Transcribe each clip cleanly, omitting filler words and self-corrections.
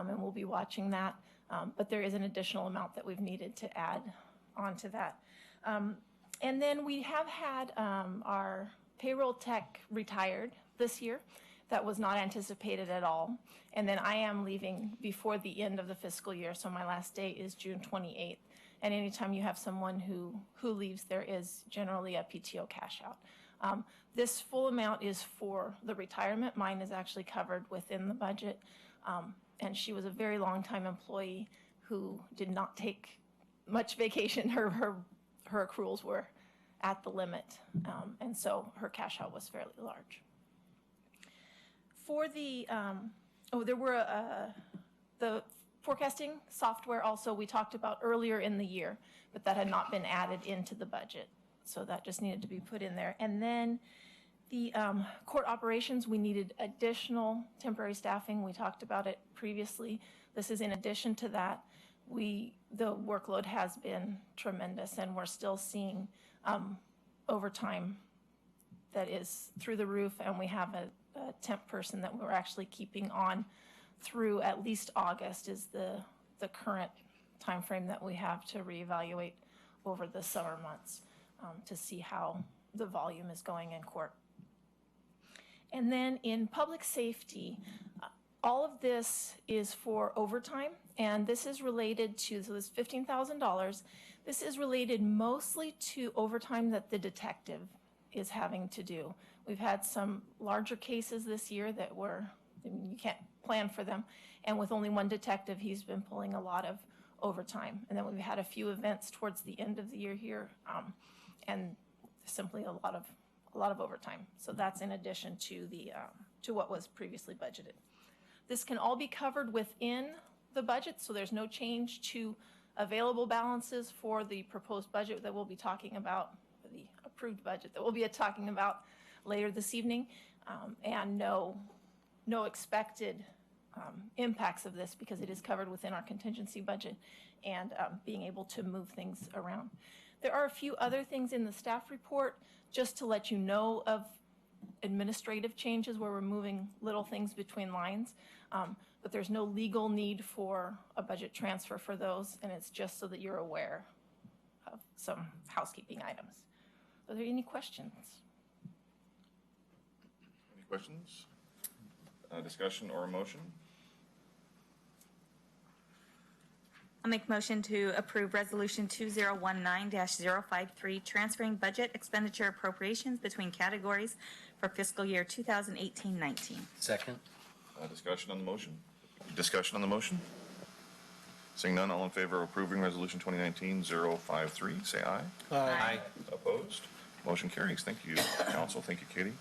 and we'll be watching that. But there is an additional amount that we've needed to add onto that. And then we have had our payroll tech retired this year. That was not anticipated at all. And then I am leaving before the end of the fiscal year, so my last day is June 28th. And anytime you have someone who leaves, there is generally a PTO cash out. This full amount is for the retirement. Mine is actually covered within the budget. And she was a very long time employee who did not take much vacation. Her accruals were at the limit. And so her cash out was fairly large. For the, there were the forecasting software also we talked about earlier in the year, but that had not been added into the budget. So that just needed to be put in there. And then the court operations, we needed additional temporary staffing. We talked about it previously. This is in addition to that. The workload has been tremendous, and we're still seeing overtime that is through the roof, and we have a temp person that we're actually keeping on through at least August is the current time frame that we have to reevaluate over the summer months to see how the volume is going in court. And then in public safety, all of this is for overtime, and this is related to, so this $15,000, this is related mostly to overtime that the detective is having to do. We've had some larger cases this year that you can't plan for them. And with only one detective, he's been pulling a lot of overtime. And then we've had a few events towards the end of the year here, and simply a lot of overtime. So that's in addition to to what was previously budgeted. This can all be covered within the budget, so there's no change to available balances for the proposed budget that we'll be talking about, the approved budget that we'll be talking about later this evening, and no expected impacts of this because it is covered within our contingency budget and being able to move things around. There are a few other things in the staff report just to let you know of administrative changes where we're moving little things between lines, but there's no legal need for a budget transfer for those, and it's just so that you're aware of some housekeeping items. Are there any questions? Any questions? Discussion or a motion? I'll make motion to approve Resolution 2019-053, transferring budget expenditure appropriations between categories for fiscal year 2018-19. Second. Discussion on the motion? Discussion on the motion? Seeing none, all in favor of approving Resolution 2019-053, say aye. Aye. Opposed? Motion carries. Thank you, Council. Thank you, Katie.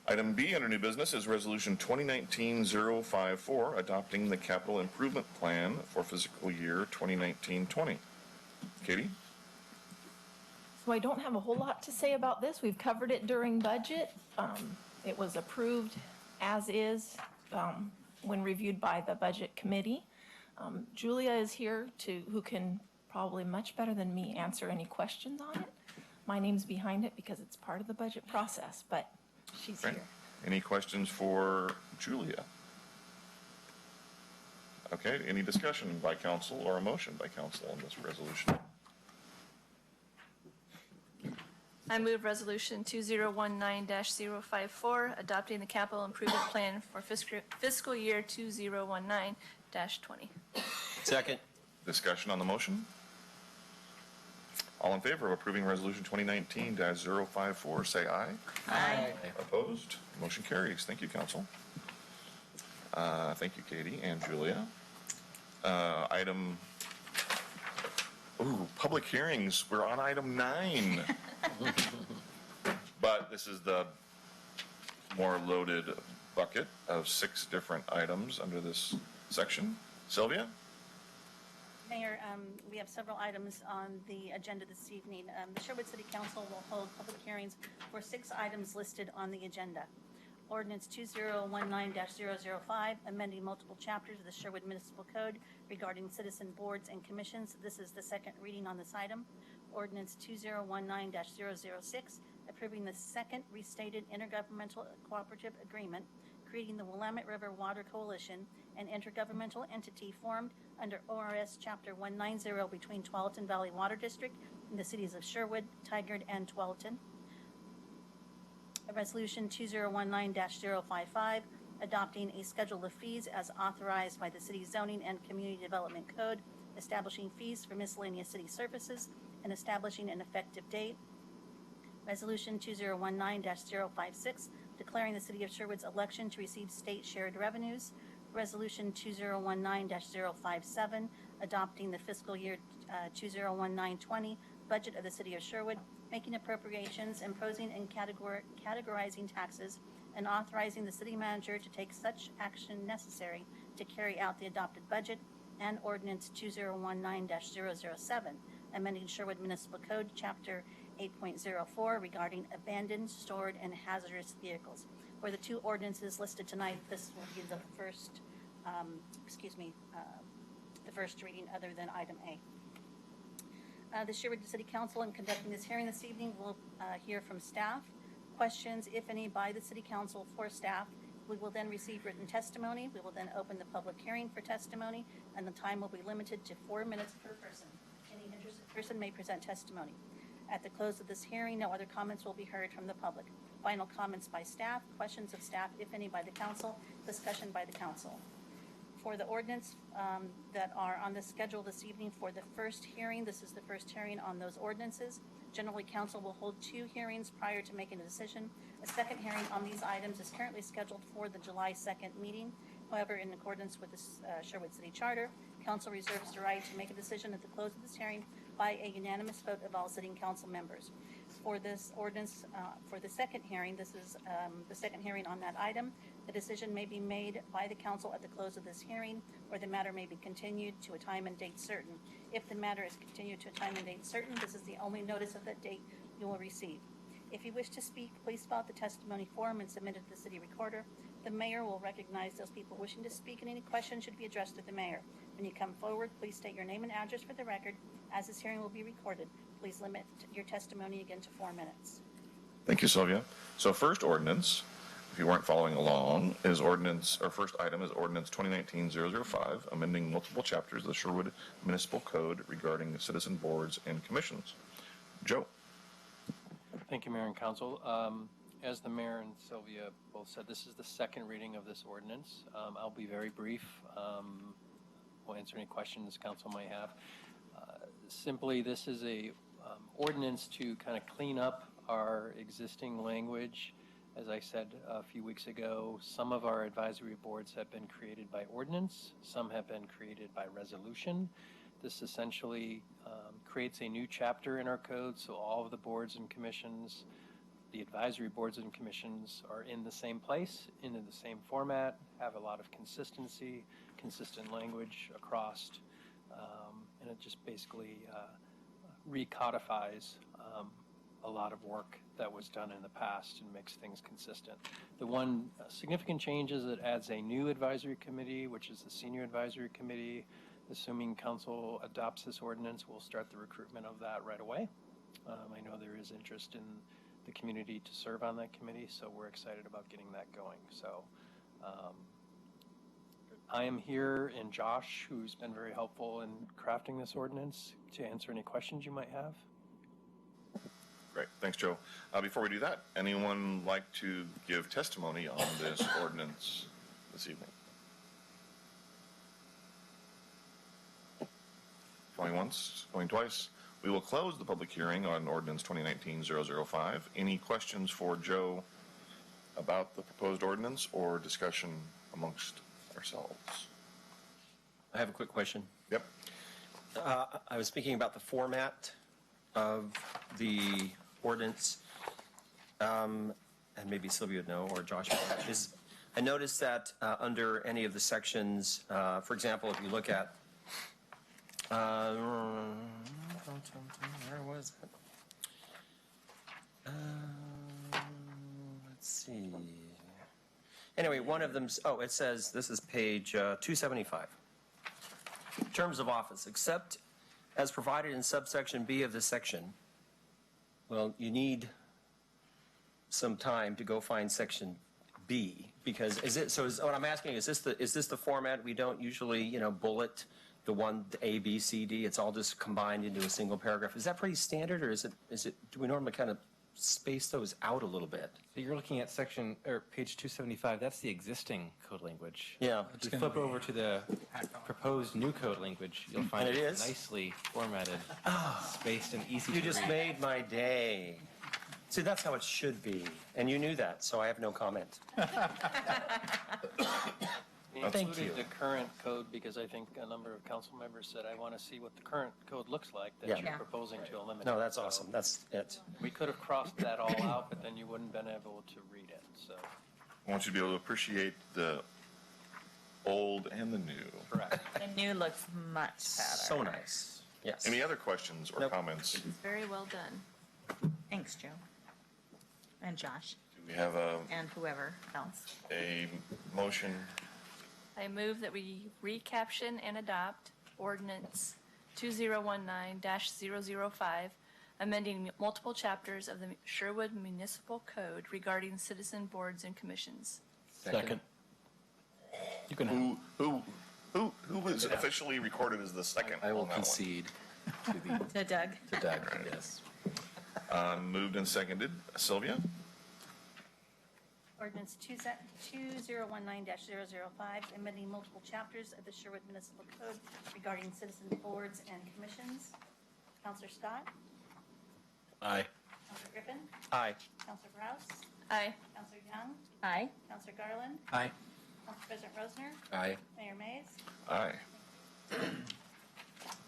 Item B under new business is Resolution 2019-054, adopting the capital improvement plan for fiscal year 2019-20. Katie? So I don't have a whole lot to say about this. We've covered it during budget. It was approved as is when reviewed by the budget committee. Julia is here who can probably much better than me answer any questions on it. My name's behind it because it's part of the budget process, but she's here. Any questions for Julia? Okay, any discussion by council or a motion by council on this resolution? I move Resolution 2019-054, adopting the capital improvement plan for fiscal year 2019-20. Second. Discussion on the motion? All in favor of approving Resolution 2019-054, say aye. Aye. Opposed? Motion carries. Thank you, Council. Thank you, Katie and Julia. Public hearings. We're on item 9. But this is the more loaded bucket of 6 different items under this section. Sylvia? Mayor, we have several items on the agenda this evening. The Sherwood City Council will hold public hearings for 6 items listed on the agenda. Ordinance 2019-005, amending multiple chapters of the Sherwood Municipal Code regarding citizen boards and commissions. This is the second reading on this item. Ordinance 2019-006, approving the second restated intergovernmental cooperative agreement creating the Willamette River Water Coalition, an intergovernmental entity formed under ORS Chapter 190 between Tualatin Valley Water District and the cities of Sherwood, Tigard, and Tualatin. Resolution 2019-055, adopting a schedule of fees as authorized by the City Zoning and Community Development Code, establishing fees for miscellaneous city services and establishing an effective date. Resolution 2019-056, declaring the City of Sherwood's election to receive state shared revenues. Resolution 2019-057, adopting the fiscal year 2019-20 budget of the City of Sherwood, making appropriations, imposing and categorizing taxes, and authorizing the city manager to take such action necessary to carry out the adopted budget. And ordinance 2019-007, amending Sherwood Municipal Code, Chapter 8.04, regarding abandoned, stored, and hazardous vehicles. For the two ordinances listed tonight, this will be the first, the first reading other than item A. The Sherwood City Council, in conducting this hearing this evening, will hear from staff. Questions, if any, by the City Council for staff. We will then receive written testimony. We will then open the public hearing for testimony, and the time will be limited to 4 minutes per person. Any interested person may present testimony. At the close of this hearing, no other comments will be heard from the public. Final comments by staff, questions of staff, if any, by the council, discussion by the council. For the ordinance that are on the schedule this evening for the first hearing, this is the first hearing on those ordinances. Generally, council will hold 2 hearings prior to making a decision. A second hearing on these items is currently scheduled for the July 2nd meeting. However, in accordance with the Sherwood City Charter, council reserves the right to make a decision at the close of this hearing by a unanimous vote of all sitting council members. For this ordinance, for the second hearing, this is the second hearing on that item. The decision may be made by the council at the close of this hearing, or the matter may be continued to a time and date certain. If the matter is continued to a time and date certain, this is the only notice of that date you will receive. If you wish to speak, please fill out the testimony form and submit it to the city recorder. The mayor will recognize those people wishing to speak, and any questions should be addressed to the mayor. When you come forward, please state your name and address for the record. As this hearing will be recorded, please limit your testimony again to 4 minutes. Thank you, Sylvia. So first ordinance, if you weren't following along, is ordinance, our first item is ordinance 2019-005, amending multiple chapters of the Sherwood Municipal Code regarding citizen boards and commissions. Joe. Thank you, Mayor and Council. As the Mayor and Sylvia both said, this is the second reading of this ordinance. I'll be very brief. We'll answer any questions Council might have. Simply, this is a ordinance to kind of clean up our existing language. As I said a few weeks ago, some of our advisory boards have been created by ordinance, some have been created by resolution. This essentially creates a new chapter in our code, so all of the boards and commissions, the advisory boards and commissions are in the same place, in the same format, have a lot of consistency, consistent language across, and it just basically recodifies a lot of work that was done in the past and makes things consistent. The one significant change is it adds a new advisory committee, which is the Senior Advisory Committee. Assuming council adopts this ordinance, we'll start the recruitment of that right away. I know there is interest in the community to serve on that committee, so we're excited about getting that going. So I am here, and Josh, who's been very helpful in crafting this ordinance, to answer any questions you might have. Great, thanks, Joe. Before we do that, anyone like to give testimony on this ordinance this evening? Going once, going twice. We will close the public hearing on ordinance 2019-005. Any questions for Joe about the proposed ordinance or discussion amongst ourselves? I have a quick question. Yep. I was speaking about the format of the ordinance, and maybe Sylvia would know, or Josh would know. I noticed that under any of the sections, for example, if you look at, where was it? Let's see. Anyway, one of them, it says, this is page 275. Terms of office, except as provided in subsection B of this section. Well, you need some time to go find section B? Because what I'm asking, is this the format? We don't usually, bullet the A, B, C, D. It's all just combined into a single paragraph. Is that pretty standard, or do we normally kind of space those out a little bit? So you're looking at page 275. That's the existing code language. Yeah. If you flip over to the proposed new code language, you'll find And it it's is? nicely formatted, spaced, and easy You to just read. made my day. See, that's how it should be. And you knew that, so I have no comment. We Thank included you. the current code because I think a number of council members said, I want to see what the current code looks like that Yeah. you're Yeah. proposing to eliminate. No, that's So awesome. That's it. We could have crossed that all out, but then you wouldn't have been able to read it, so. I want you to be able to appreciate the old and the new. Correct. The new looks much better. So nice. Yes. Any other questions or Nope. comments? It's very well done. Thanks, Joe. And Josh, Do we have and whoever else. a motion? I move that we recaption and adopt ordinance 2019-005, amending multiple chapters of the Sherwood Municipal Code regarding citizen boards and commissions. Second. You can have. Who was officially recorded as the second I will on that one? concede to To Doug. Doug, yes. Moved and seconded. Sylvia? Ordinance 2019-005, amending multiple chapters of the Sherwood Municipal Code regarding citizen boards and commissions. Counselor Scott? Aye. Counselor Griffin? Aye. Counselor Rouse? Aye. Counselor Young? Aye. Counselor Garland? Aye. Council President Rosner? Aye. Mayor Mays? Aye.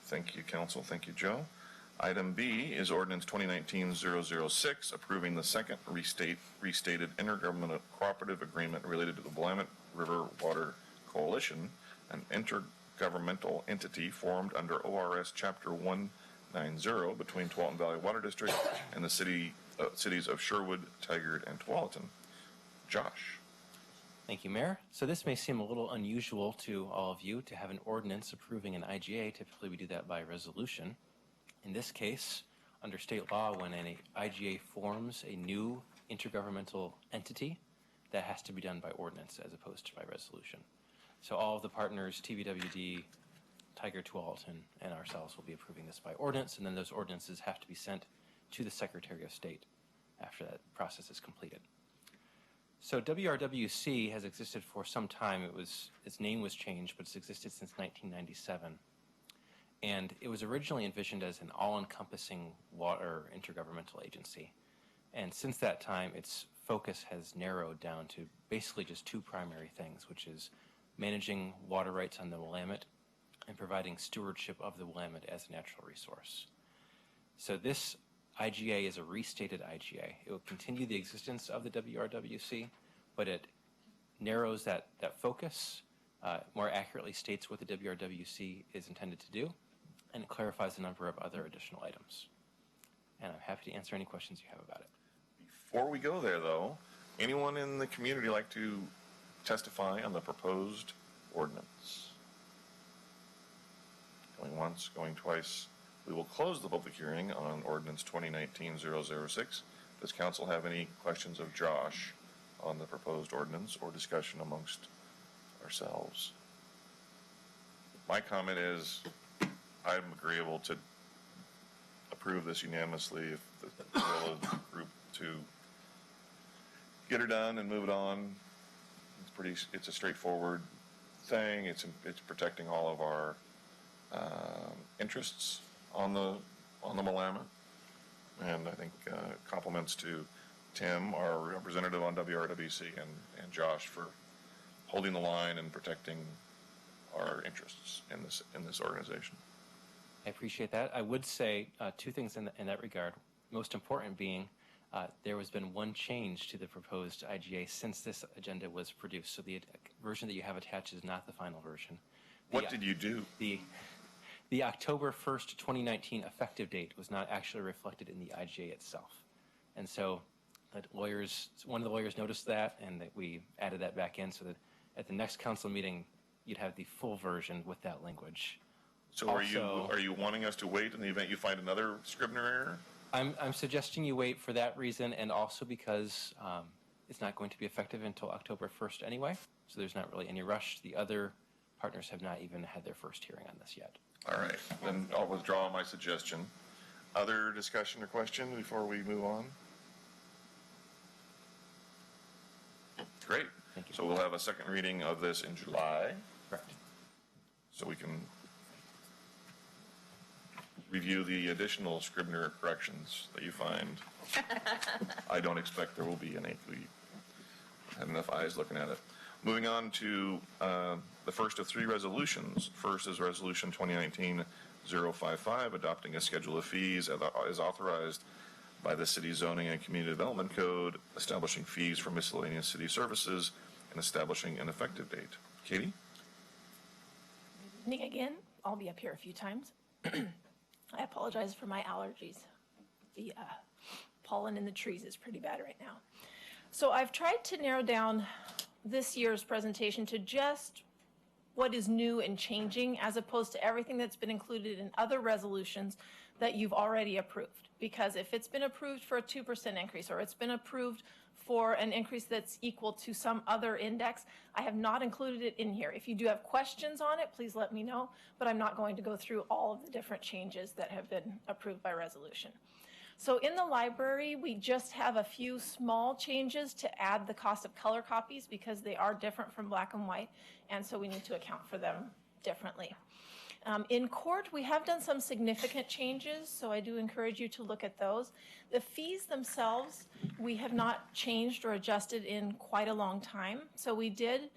Thank you, council. Thank you, Joe. Item B is ordinance 2019-006, approving the second restated intergovernmental cooperative agreement related to the Willamette River Water Coalition, an intergovernmental entity formed under ORS Chapter 190 between Tualatin Valley Water District and the cities of Sherwood, Tigard, and Tualatin. Josh? Thank you, Mayor. So this may seem a little unusual to all of you to have an ordinance approving an IGA. Typically, we do that by resolution. In this case, under state law, when an IGA forms a new intergovernmental entity, that has to be done by ordinance as opposed to by resolution. So all of the partners, TVWD, Tiger, Tualatin, and ourselves will be approving this by ordinance, and then those ordinances have to be sent to the Secretary of State after that process is completed. So WRWC has existed for some time. Its name was changed, but it's existed since 1997. And it was originally envisioned as an all-encompassing water intergovernmental agency. And since that time, its focus has narrowed down to basically just two primary things, which is managing water rights on the Willamette and providing stewardship of the Willamette as a natural resource. So this IGA is a restated IGA. It will continue the existence of the WRWC, but it narrows that focus, more accurately states what the WRWC is intended to do, and it clarifies a number of other additional items. And I'm happy to answer any questions you have about it. Before we go there, though, anyone in the community like to testify on the proposed ordinance? Going once, going twice. We will close the public hearing on ordinance 2019-006. Does council have any questions of Josh on the proposed ordinance or discussion amongst ourselves? My comment is I'm agreeable to approve this unanimously if the will of the group to get her done and move it on. It's a straightforward thing. It's protecting all of our interests on the Willamette. And I think compliments to Tim, our representative on WRWC, and Josh for holding the line and protecting our interests in this organization. I appreciate that. I would say two things in that regard. Most important being there has been one change to the proposed IGA since this agenda was produced. So the version that you have attached is not the final version. What did you do? The October 1st, 2019 effective date was not actually reflected in the IGA itself. And so one of the lawyers noticed that, and that we added that back in so that at the next council meeting, you'd have the full version with that language. So are you wanting us to wait in the event you find another Scribner error? I'm suggesting you wait for that reason, and also because It's not going to be effective until October 1st anyway, so there's not really any rush. The other partners have not even had their first hearing on this yet. All right, then I'll withdraw my suggestion. Other discussion or question before we move on? Great. Thank you. So we'll have a second reading of this in July, Correct. so we can review the additional Scribner corrections that you find. I don't expect there will be any. We had enough eyes looking at it. Moving on to the first of three resolutions. First is Resolution 2019-055, adopting a schedule of fees as authorized by the City Zoning and Community Development Code, establishing fees for miscellaneous city services, and establishing an effective date. Katie? Evening again. I'll be up here a few times. I apologize for my allergies. The pollen in the trees is pretty bad right now. So I've tried to narrow down this year's presentation to just what is new and changing, as opposed to everything that's been included in other resolutions that you've already approved. Because if it's been approved for a 2% increase, or it's been approved for an increase that's equal to some other index, I have not included it in here. If you do have questions on it, please let me know, but I'm not going to go through all of the different changes that have been approved by resolution. So in the library, we just have a few small changes to add the cost of color copies, because they are different from black and white, and so we need to account for them differently. In court, we have done some significant changes, so I do encourage you to look at those. The fees themselves, we have not changed or adjusted in quite a long time. So we did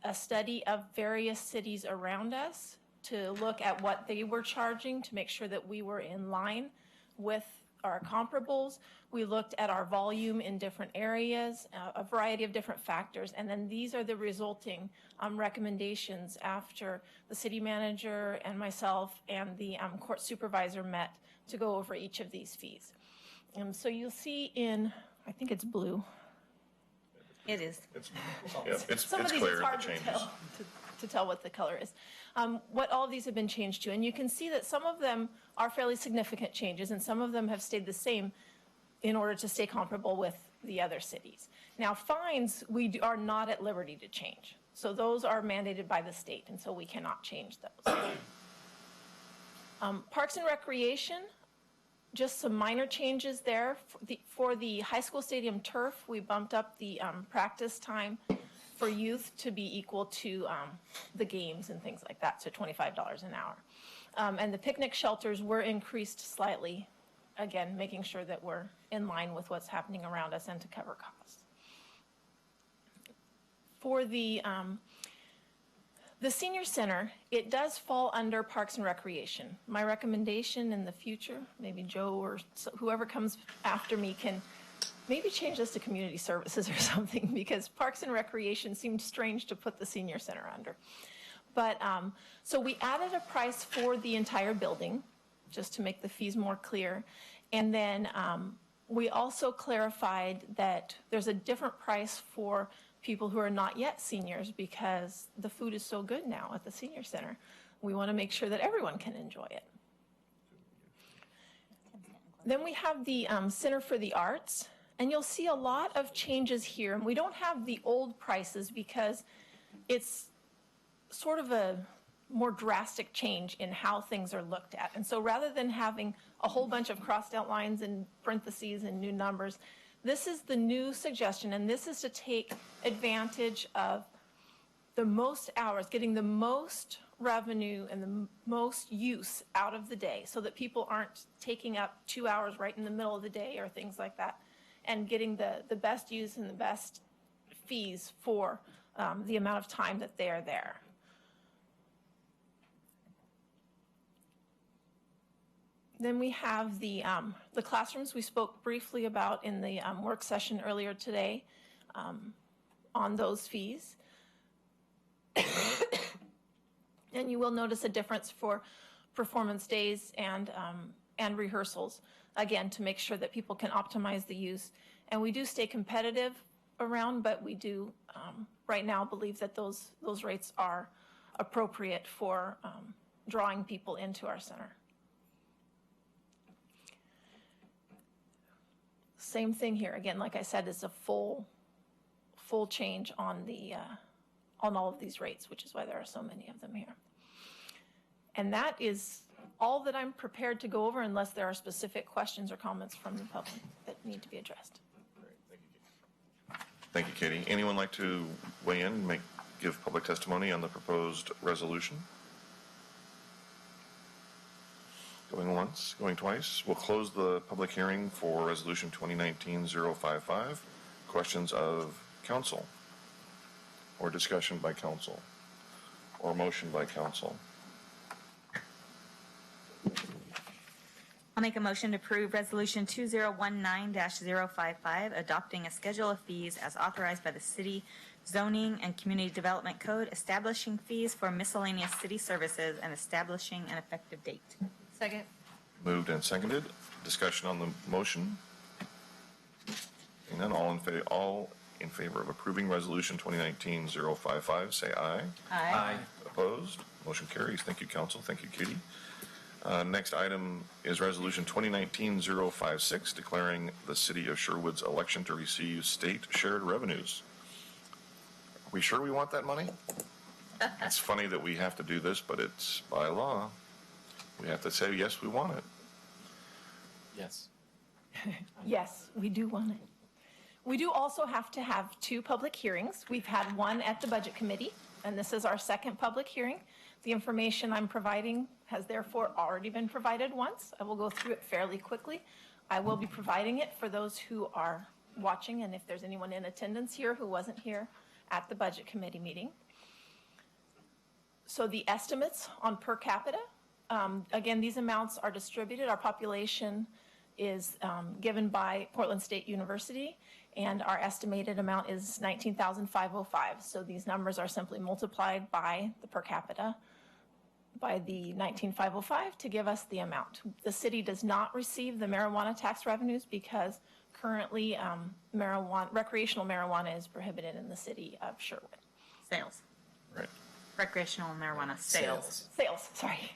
a study of various cities around us to look at what they were charging to make sure that we were in line with our comparables. We looked at our volume in different areas, a variety of different factors, and then these are the resulting recommendations after the city manager and myself and the court supervisor met to go over each of these fees. So you'll see in, I think it's blue. It is. It's Some of these clear, it's hard the to changes. tell what the color is. What all of these have been changed to, and you can see that some of them are fairly significant changes, and some of them have stayed the same in order to stay comparable with the other cities. Now, fines, we are not at liberty to change. So those are mandated by the state, and so we cannot change those. Parks and Recreation, just some minor changes there. For the high school stadium turf, we bumped up the practice time for youth to be equal to the games and things like that, so $25 an hour. And the picnic shelters were increased slightly, again, making sure that we're in line with what's happening around us and to cover costs. For the senior center, it does fall under Parks and Recreation. My recommendation in the future, maybe Joe or whoever comes after me can maybe change this to community services or something, because Parks and Recreation seemed strange to put the senior center under. But, so we added a price for the entire building, just to make the fees more clear. And then we also clarified that there's a different price for people who are not yet seniors, because the food is so good now at the senior center. We want to make sure that everyone can enjoy it. Then we have the Center for the Arts. And you'll see a lot of changes here. And we don't have the old prices because it's sort of a more drastic change in how things are looked at. And so rather than having a whole bunch of crossed out lines and parentheses and new numbers, this is the new suggestion, and this is to take advantage of the most hours, getting the most revenue and the most use out of the day, so that people aren't taking up 2 hours right in the middle of the day or things like that, and getting the best use and the best fees for the amount of time that they are there. Then we have the classrooms we spoke briefly about in the work session earlier today on those fees. And you will notice a difference for performance days and rehearsals, again, to make sure that people can optimize the use. And we do stay competitive around, but we do right now believe that those rates are appropriate for drawing people into our center. Same thing here. Again, like I said, it's a full full change on on all of these rates, which is why there are so many of them here. And that is all that I'm prepared to go over unless there are specific questions or comments from the public that need to be addressed. Thank you, Katie. Anyone like to weigh in and give public testimony on the proposed resolution? Going once, going twice. We'll close the public hearing for Resolution 2019-055. Questions of council, or discussion by council, or motion by council. I'll make a motion to approve Resolution 2019-055, adopting a schedule of fees as authorized by the City Zoning and Community Development Code, establishing fees for miscellaneous city services, and establishing an effective date. Second. Moved and seconded. Discussion on the motion. Seeing none, all in favor of approving Resolution 2019-055, say aye. Aye. Opposed? Motion carries. Thank you, council. Thank you, Katie. Next item is Resolution 2019-056, declaring the City of Sherwood's election to receive state shared revenues. Are we sure we want that money? It's funny that we have to do this, but it's by law. We have to say, yes, we want it. Yes. Yes, we do want it. We do also have to have 2 public hearings. We've had one at the Budget Committee, and this is our second public hearing. The information I'm providing has therefore already been provided once. I will go through it fairly quickly. I will be providing it for those who are watching, and if there's anyone in attendance here who wasn't here at the Budget Committee meeting. So the estimates on per capita, again, these amounts are distributed. Our population is given by Portland State University, and our estimated amount is 19,505. So these numbers are simply multiplied by the per capita by the 19,505 to give us the amount. The city does not receive the marijuana tax revenues because currently recreational marijuana is prohibited in the city of Sherwood. Sales. Right. Recreational marijuana sales. Sales, sorry.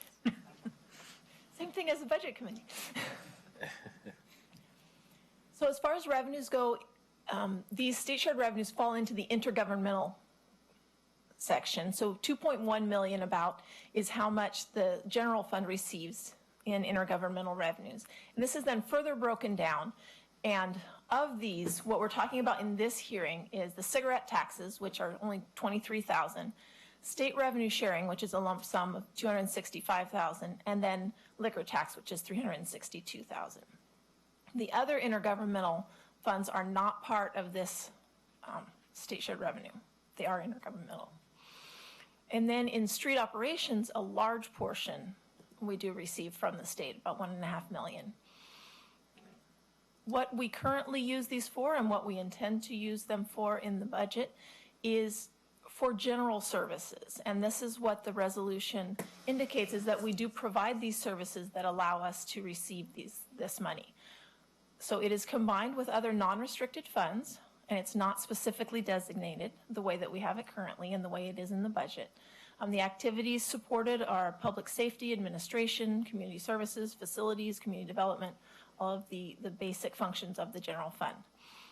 Same thing as the Budget Committee. So as far as revenues go, these state shared revenues fall into the intergovernmental section. So 2.1 million about is how much the general fund receives in intergovernmental revenues. And this is then further broken down. And of these, what we're talking about in this hearing is the cigarette taxes, which are only 23,000, state revenue sharing, which is a lump sum of 265,000, and then liquor tax, which is 362,000. The other intergovernmental funds are not part of this state shared revenue. They are intergovernmental. And then in street operations, a large portion we do receive from the state, about 1.5 million. What we currently use these for and what we intend to use them for in the budget is for general services. And this is what the resolution indicates, is that we do provide these services that allow us to receive this money. So it is combined with other non-restricted funds, and it's not specifically designated the way that we have it currently and the way it is in the budget. The activities supported are public safety, administration, community services, facilities, community development, all of the basic functions of the general fund.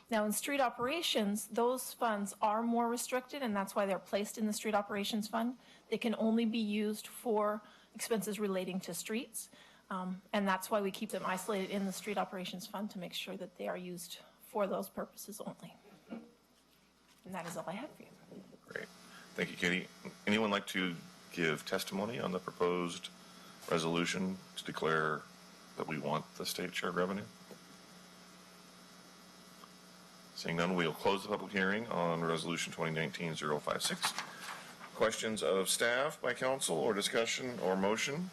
Now in street operations, those funds are more restricted, and that's why they're placed in the street operations fund. They can only be used for expenses relating to streets, and that's why we keep them isolated in the street operations fund to make sure that they are used for those purposes only. And that is all I have for you. Great. Thank you, Katie. Anyone like to give testimony on the proposed resolution to declare that we want the state shared revenue? Seeing none, we'll close the public hearing on Resolution 2019-056. Questions of staff by council, or discussion or motion?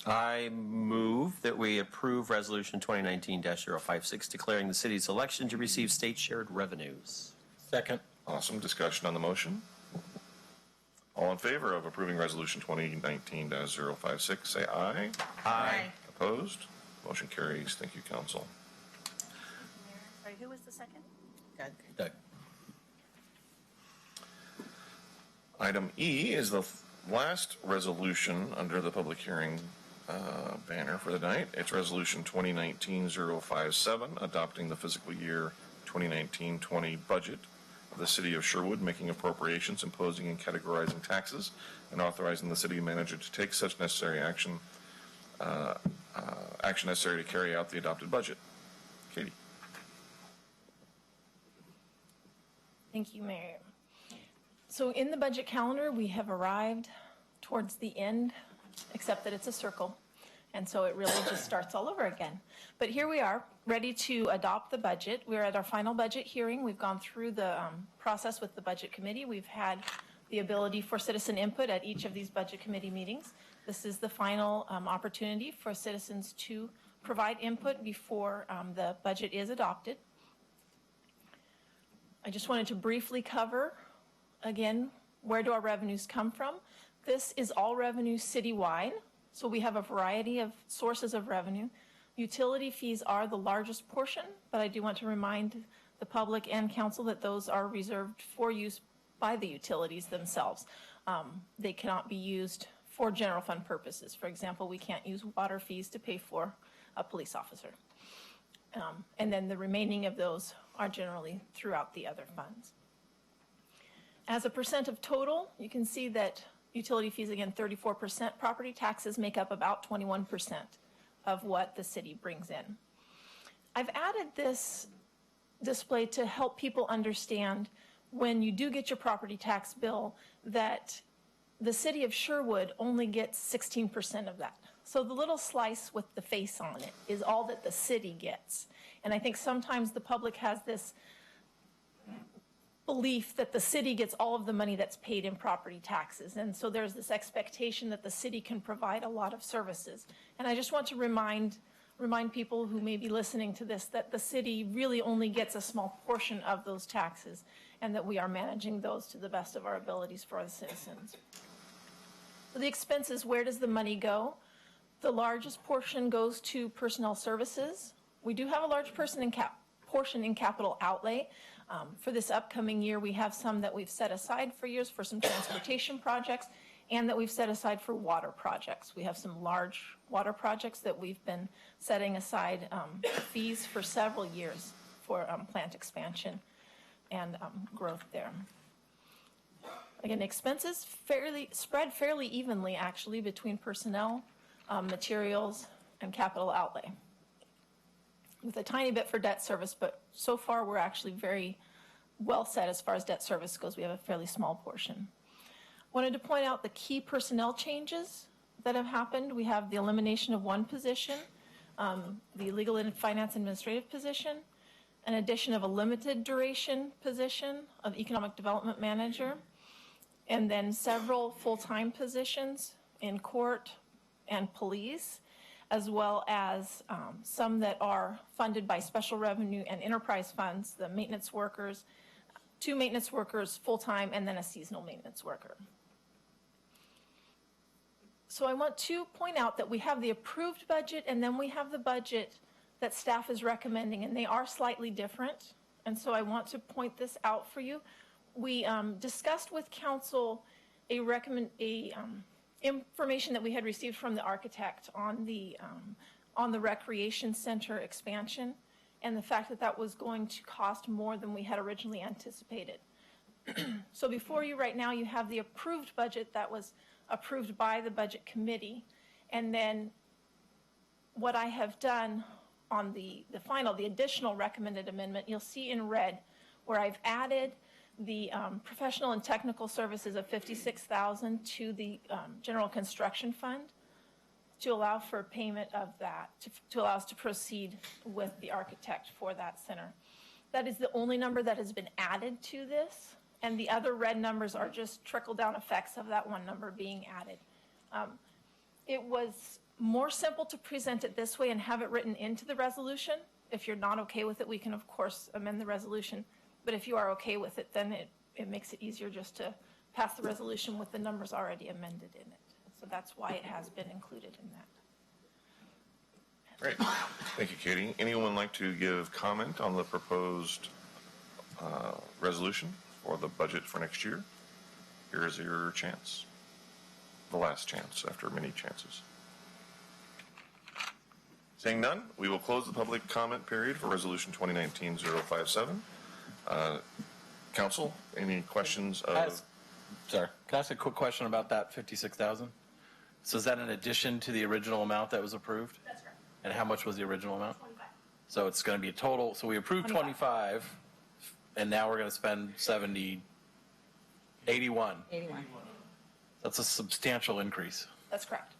I move that we approve Resolution 2019-056, declaring the city's election to receive state shared revenues. Second. Awesome. Discussion on the motion? All in favor of approving Resolution 2019-056, say aye. Aye. Opposed? Motion carries. Thank you, council. Sorry, who was the second? Doug. Item E is the last resolution under the public hearing banner for the night. It's Resolution 2019-057, adopting the fiscal year 2019-20 budget of the City of Sherwood, making appropriations, imposing and categorizing taxes, and authorizing the city manager to take such necessary action necessary to carry out the adopted budget. Katie. Thank you, Mayor. So in the budget calendar, we have arrived towards the end, except that it's a circle. And so it really just starts all over again. But here we are, ready to adopt the budget. We're at our final budget hearing. We've gone through the process with the budget committee. We've had the ability for citizen input at each of these budget committee meetings. This is the final opportunity for citizens to provide input before the budget is adopted. I just wanted to briefly cover, again, where do our revenues come from? This is all revenue citywide. So we have a variety of sources of revenue. Utility fees are the largest portion, but I do want to remind the public and council that those are reserved for use by the utilities themselves. They cannot be used for general fund purposes. For example, we can't use water fees to pay for a police officer. And then the remaining of those are generally throughout the other funds. As a percent of total, you can see that utility fees, again, 34%. Property taxes make up about 21% of what the city brings in. I've added this display to help people understand when you do get your property tax bill that the city of Sherwood only gets 16% of that. So the little slice with the face on it is all that the city gets. And I think sometimes the public has this belief that the city gets all of the money that's paid in property taxes. And so there's this expectation that the city can provide a lot of services. And I just want to remind people who may be listening to this that the city really only gets a small portion of those taxes and that we are managing those to the best of our abilities for the citizens. So the expenses, where does the money go? The largest portion goes to personnel services. We do have a large portion in capital outlay. For this upcoming year, we have some that we've set aside for years for some transportation projects and that we've set aside for water projects. We have some large water projects that we've been setting aside fees for several years for plant expansion and growth there. Again, expenses spread fairly evenly, actually, between personnel, materials, and capital outlay, with a tiny bit for debt service, but so far we're actually very well set as far as debt service goes. We have a fairly small portion. Wanted to point out the key personnel changes that have happened. We have the elimination of one position, the legal and finance administrative position, an addition of a limited duration position of economic development manager, and then several full-time positions in court and police, as well as some that are funded by special revenue and enterprise funds, the maintenance workers, 2 maintenance workers full-time, and then a seasonal maintenance worker. So I want to point out that we have the approved budget and then we have the budget that staff is recommending, and they are slightly different. And so I want to point this out for you. We discussed with council information that we had received from the architect on the recreation center expansion and the fact that that was going to cost more than we had originally anticipated. So before you right now, you have the approved budget that was approved by the budget committee. And then what I have done on the additional recommended amendment, you'll see in red where I've added the professional and technical services of $56,000 to the general construction fund to allow for payment of that, to allow us to proceed with the architect for that center. That is the only number that has been added to this, and the other red numbers are just trickle-down effects of that one number being added. It was more simple to present it this way and have it written into the resolution. If you're not okay with it, we can, of course, amend the resolution. But if you are okay with it, then it makes it easier just to pass the resolution with the numbers already amended in it. So that's why it has been included in that. Great. Thank you, Katie. Anyone like to give comment on the proposed resolution or the budget for next year? Here is your chance. The last chance after many chances. Seeing none, we will close the public comment period for Resolution 2019-057. Council, any questions of? Sorry, can I ask a quick question about that 56,000? So is that in addition to the original amount that was approved? That's correct. And how much was the original amount? 25. So it's going to be a total, so we approved 25, and now we're going to spend 81. 81. That's a substantial increase. That's correct.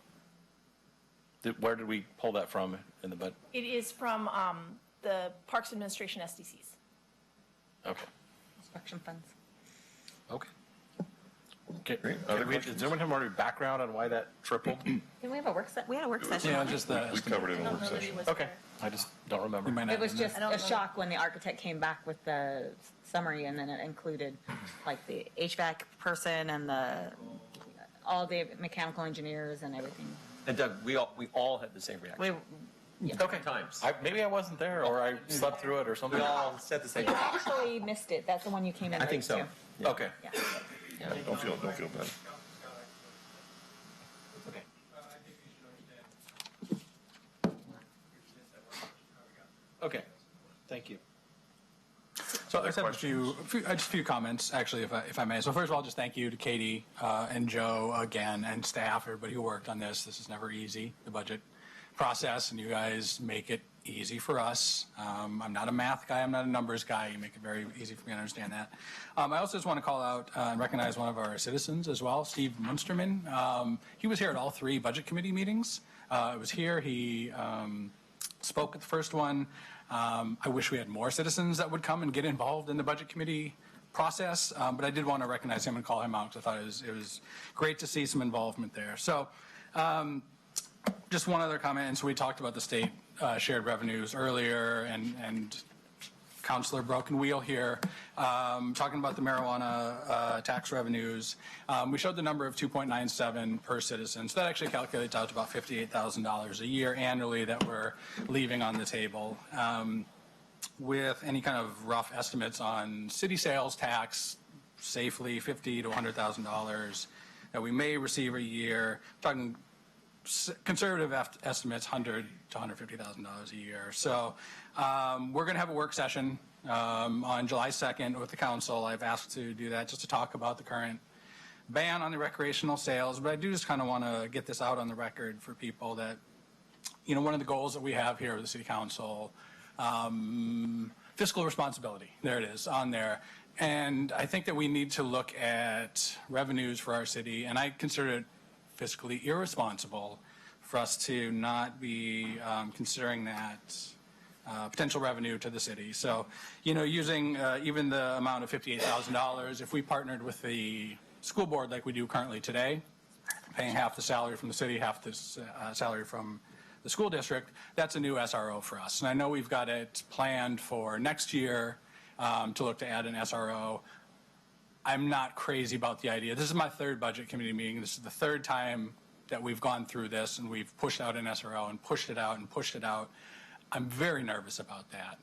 Where did we pull that from in the budget? It is from the Parks Administration SDCs. Okay. Construction funds. Okay. Okay. Great. Other Does anyone have more background on why that tripled? Did we have a work we had a work session Yeah, on it? just the We covered it in I the don't work know that he session. was Okay. there. I just don't remember. You might not It was have been just I don't a know. shock when the architect came back with the summary, and then it included like the HVAC person and all the mechanical engineers and everything. And Doug, we all had the same reaction. Okay. Times. Maybe I wasn't there, or I slept through it, or something. We all said the same You thing. actually missed it. That's the one you came in I think late so. to. Yeah. Okay. Yeah. Don't feel bad. Okay. Okay. Thank you. So I just have a few comments, actually, if I may. So first of all, just thank you to Katie and Joe again, and staff, everybody who worked on this. This is never easy, the budget process, and you guys make it easy for us. I'm not a math guy. I'm not a numbers guy. You make it very easy for me to understand that. I also just want to call out and recognize one of our citizens as well, Steve Munsterman. He was here at all 3 budget committee meetings. I was here. He spoke at the first one. I wish we had more citizens that would come and get involved in the budget committee process, but I did want to recognize him and call him out because I thought it was great to see some involvement there. So just one other comment, and so we talked about the state shared revenues earlier, and Councilor Broken Wheel here, talking about the marijuana tax revenues. We showed the number of 2.97 per citizen, so that actually calculates out to about $58,000 a year annually that we're leaving on the table. With any kind of rough estimates on city sales tax, safely $50,000 to $100,000 that we may receive a year, talking conservative estimates, $100,000 to $150,000 a year. So we're going to have a work session on July 2nd with the council. I've asked to do that just to talk about the current ban on the recreational sales, but I do just kind of want to get this out on the record for people that, you know, one of the goals that we have here with the city council, fiscal responsibility, there it is on there. And I think that we need to look at revenues for our city, and I consider it fiscally irresponsible for us to not be considering that potential revenue to the city. So, you know, using even the amount of $58,000, if we partnered with the school board like we do currently today, paying half the salary from the city, half the salary from the school district, that's a new SRO for us. And I know we've got it planned for next year to look to add an SRO. I'm not crazy about the idea. This is my 3rd budget committee meeting. This is the 3rd time that we've gone through this, and we've pushed out an SRO and pushed it out and pushed it out. I'm very nervous about that.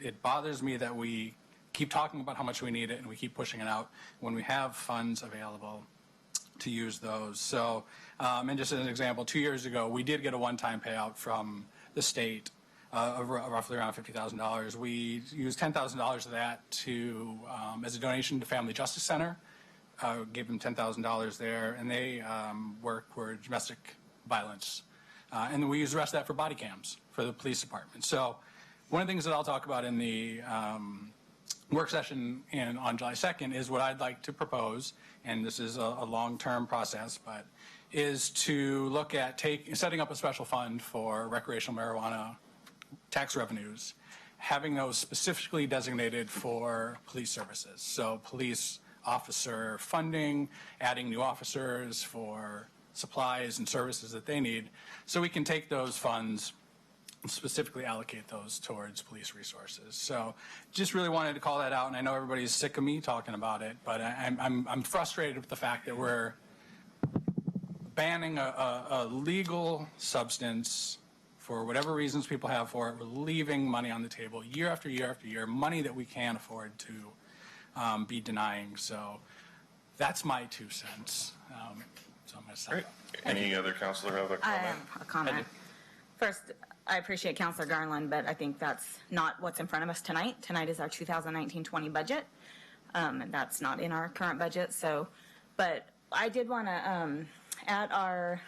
It bothers me that we keep talking about how much we need it and we keep pushing it out when we have funds available to use those. So, and just as an example, 2 years ago, we did get a one-time payout from the state of roughly around $50,000. We used $10,000 of that to, as a donation to Family Justice Center, gave them $10,000 there, and they work for domestic violence. And then we use the rest of that for body cams for the police department. So one of the things that I'll talk about in the work session on July 2nd is what I'd like to propose, and this is a long-term process, but is to look at setting up a special fund for recreational marijuana tax revenues, having those specifically designated for police services. So police officer funding, adding new officers for supplies and services that they need. So we can take those funds and specifically allocate those towards police resources. So just really wanted to call that out, and I know everybody's sick of me talking about it, but I'm frustrated with the fact that we're banning a legal substance for whatever reasons people have for it. We're leaving money on the table year after year after year, money that we can't afford to be denying. So that's my 2 cents. So I'm going to stop. Great. Any other counselor have a I comment? have a comment. First, I appreciate Counselor Garland, but I think that's not what's in front of us tonight. Tonight is our 2019-20 budget, and that's not in our current budget. So, but I did want to, at our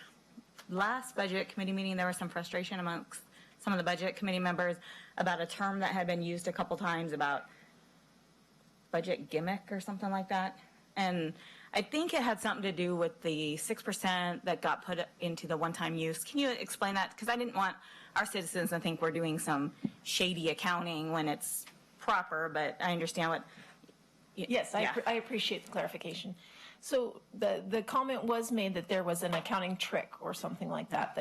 last budget committee meeting, there was some frustration amongst some of the budget committee members about a term that had been used a couple times about budget gimmick or something like that. And I think it had something to do with the 6% that got put into the one-time use. Can you explain that? Because I didn't want our citizens to think we're doing some shady accounting when it's proper, but I understand what. Yes, yeah. I appreciate the clarification. So the comment was made that there was an accounting trick or something like that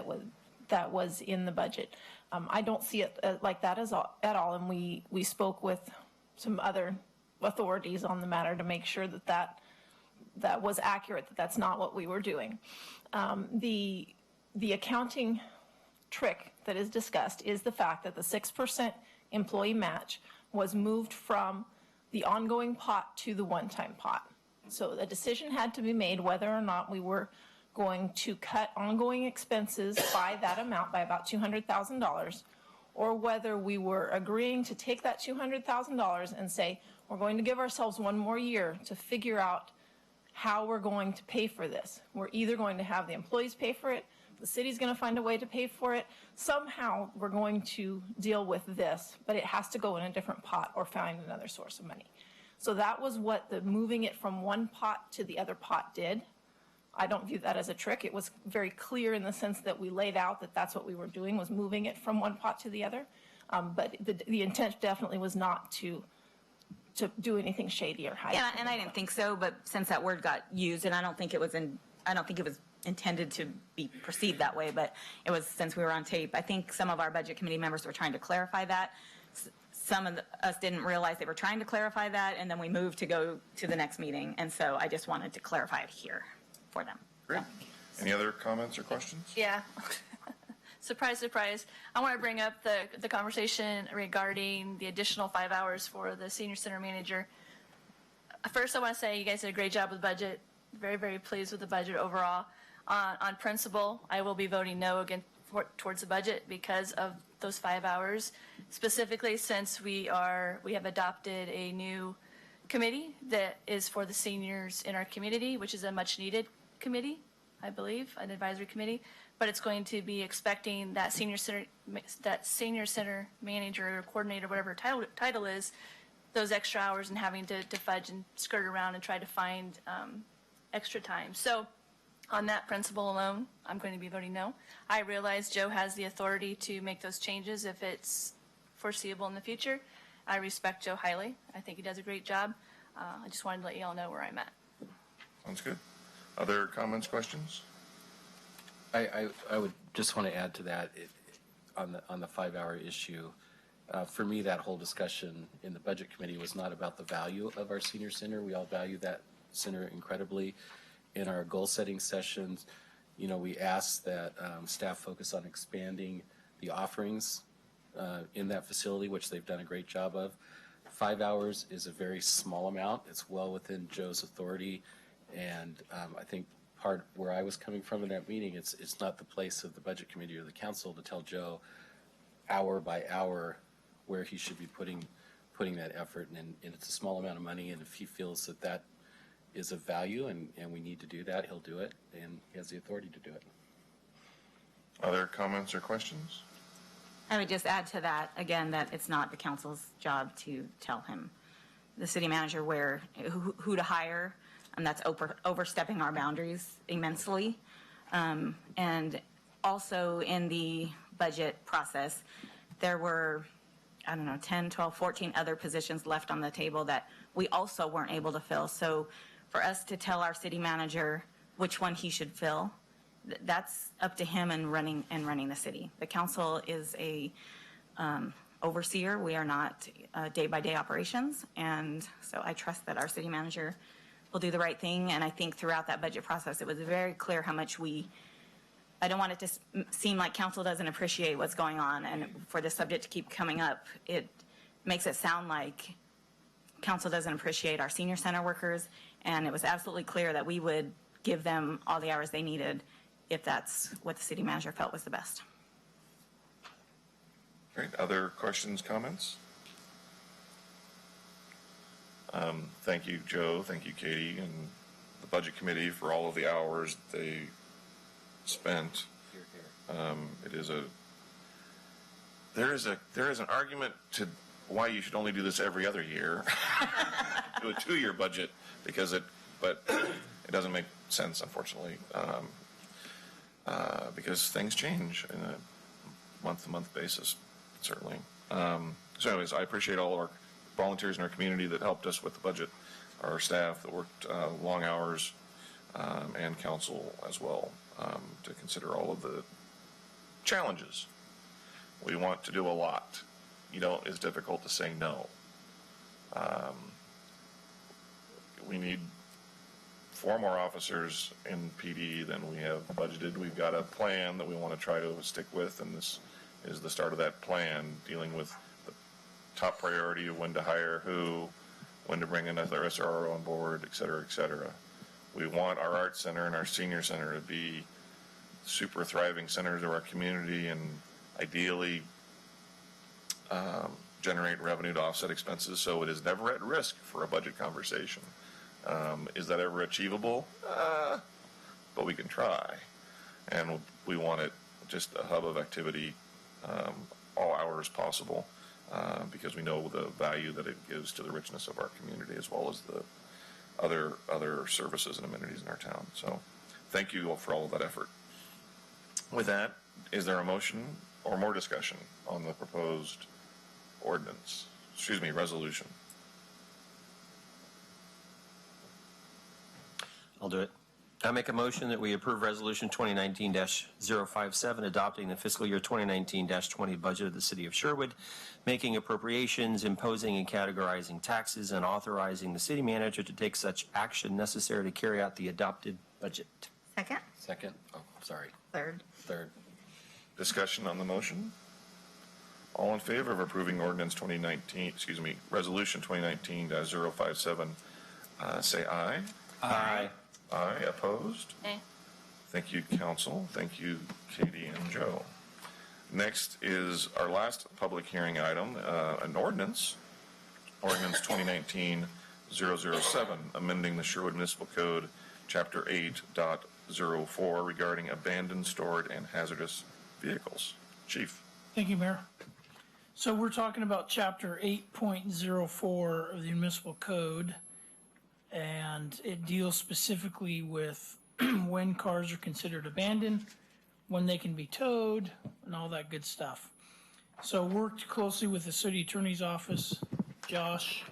that was in the budget. I don't see it like that at all, and we spoke with some other authorities on the matter to make sure that was accurate, that that's not what we were doing. The accounting trick that is discussed is the fact that the 6% employee match was moved from the ongoing pot to the one-time pot. So a decision had to be made whether or not we were going to cut ongoing expenses by that amount, by about $200,000, or whether we were agreeing to take that $200,000 and say, we're going to give ourselves one more year to figure out how we're going to pay for this. We're either going to have the employees pay for it, the city's going to find a way to pay for it. Somehow we're going to deal with this, but it has to go in a different pot or find another source of money. So that was what the moving it from one pot to the other pot did. I don't view that as a trick. It was very clear in the sense that we laid out that that's what we were doing, was moving it from one pot to the other. But the intent definitely was not to do anything shady or hide. Yeah, and I didn't think so, but since that word got used, and I don't think it was intended to be perceived that way, but it was, since we were on tape. I think some of our budget committee members were trying to clarify that. Some of us didn't realize they were trying to clarify that, and then we moved to go to the next meeting, and so I just wanted to clarify it here for them. Great. Any other comments or questions? Yeah. Surprise, surprise. I want to bring up the conversation regarding the additional 5 hours for the senior center manager. First, I want to say you guys did a great job with the budget. Very, very pleased with the budget overall. On principle, I will be voting no again towards the budget because of those 5 hours. Specifically, since we have adopted a new committee that is for the seniors in our community, which is a much needed committee, I believe, an advisory committee. But it's going to be expecting that senior center manager or coordinator, whatever title is, those extra hours and having to fudge and skirt around and try to find extra time. So on that principle alone, I'm going to be voting no. I realize Joe has the authority to make those changes if it's foreseeable in the future. I respect Joe highly. I think he does a great job. I just wanted to let you all know where I'm at. Sounds good. Other comments, questions? I would just want to add to that on the 5-hour issue. For me, that whole discussion in the budget committee was not about the value of our senior center. We all value that center incredibly. In our goal setting sessions, we asked that staff focus on expanding the offerings in that facility, which they've done a great job of. 5 hours is a very small amount. It's well within Joe's authority, and I think part where I was coming from in that meeting, it's not the place of the budget committee or the council to tell Joe hour by hour where he should be putting that effort, and it's a small amount of money, and if he feels that is of value and we need to do that, he'll do it, and he has the authority to do it. Other comments or questions? I would just add to that, again, that it's not the council's job to tell him, the city manager, who to hire, and that's overstepping our boundaries immensely. And also in the budget process, there were, 10, 12, 14 other positions left on the table that we also weren't able to fill. So for us to tell our city manager which one he should fill, that's up to him and running the city. The council is a overseer. We are not day-by-day operations, and so I trust that our city manager will do the right thing. And I think throughout that budget process, it was very clear how much I don't want it to seem like council doesn't appreciate what's going on, and for the subject to keep coming up, it makes it sound like council doesn't appreciate our senior center workers, and it was absolutely clear that we would give them all the hours they needed if that's what the city manager felt was the best. Great. Other questions, comments? Thank you, Joe. Thank you, Katie, and the Budget Committee for all of the hours they spent. It is there is an argument to why you should only do this every other year. Do a 2-year budget but it doesn't make sense, unfortunately, because things change in a month-to-month basis, certainly. So anyways, I appreciate all of our volunteers in our community that helped us with the budget, our staff that worked long hours, and council as well, to consider all of the challenges. We want to do a lot. It's difficult to say no. We need 4 more officers in PD than we have budgeted. We've got a plan that we want to try to stick with, and this is the start of that plan, dealing with the top priority of when to hire who, when to bring another SRO on board, et cetera, et cetera. We want our art center and our senior center to be super thriving centers of our community, and ideally generate revenue to offset expenses so it is never at risk for a budget conversation. Is that ever achievable? But we can try. And we want it just a hub of activity all hours possible, because we know the value that it gives to the richness of our community, as well as the other services and amenities in our town. So thank you all for all of that effort. With that, is there a motion or more discussion on the proposed resolution? I'll do it. I make a motion that we approve Resolution 2019-057, adopting the fiscal year 2019-20 budget of the City of Sherwood, making appropriations, imposing and categorizing taxes, and authorizing the city manager to take such action necessary to carry out the adopted budget. Second? Second? Oh, sorry. Third. Third. Discussion on the motion? All in favor of approving Resolution 2019-057, say aye. Aye. Aye. Opposed? Nay. Thank you, council. Thank you, Katie and Joe. Next is our last public hearing item, an ordinance 2019-007, amending the Sherwood Municipal Code, Chapter 8.04, regarding abandoned, stored, and hazardous vehicles. Chief. Thank you, Mayor. So we're talking about Chapter 8.04 of the Municipal Code, and it deals specifically with when cars are considered abandoned, when they can be towed, and all that good stuff. So worked closely with the city attorney's office, Josh,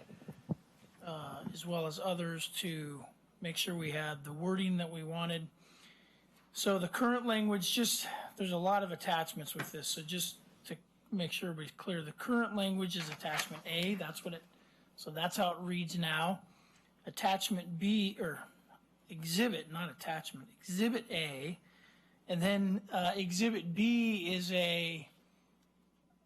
as well as others, to make sure we had the wording that we wanted. So the current language, there's a lot of attachments with this, so just to make sure everybody's clear, the current language is attachment A, so that's how it reads now. Attachment B, or exhibit, not attachment, exhibit A, and then exhibit B is a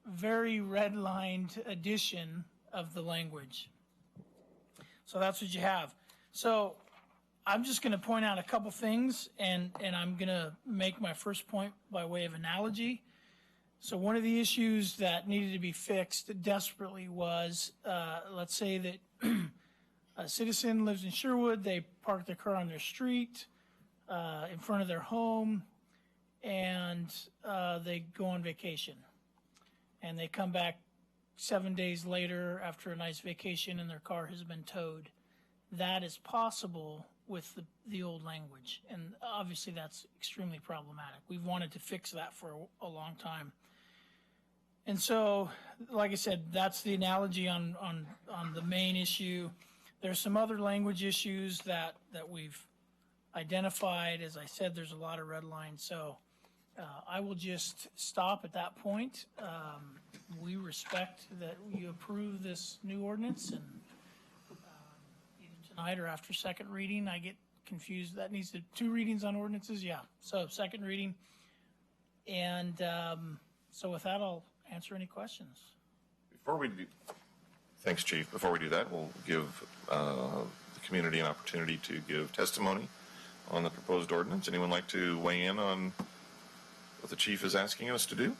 very redlined edition of the language. So that's what you have. So I'm just going to point out a couple things, and I'm going to make my first point by way of analogy. So one of the issues that needed to be fixed desperately was, let's say that a citizen lives in Sherwood, they park their car on their street, in front of their home, and they go on vacation. And they come back 7 days later after a nice vacation and their car has been towed. That is possible with the old language, and obviously that's extremely problematic. We've wanted to fix that for a long time. And so, like I said, that's the analogy on the main issue. There's some other language issues that we've identified. As I said, there's a lot of red lines, so I will just stop at that point. We respect that you approve this new ordinance, and either tonight or after second reading. I get confused. That needs 2 readings on ordinances? Yeah, so second reading. And so with that, I'll answer any questions. Thanks, Chief. Before we do that, we'll give the community an opportunity to give testimony on the proposed ordinance. Anyone like to weigh in on what the Chief is asking us to do?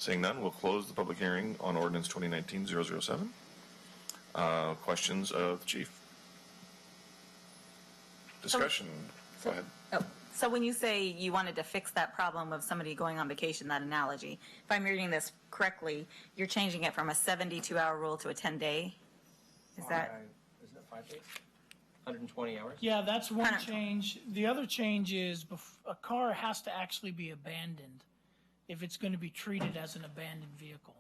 Seeing none, we'll close the public hearing on ordinance 2019-007. Questions of the chief? Discussion. Go ahead. Oh, so when you say you wanted to fix that problem of somebody going on vacation, that analogy, if I'm reading this correctly, you're changing it from a 72-hour rule to a 10-day? Is that? Isn't it 5 days? 120 hours? Yeah, that's one 120. change. The other change is a car has to actually be abandoned if it's going to be treated as an abandoned vehicle.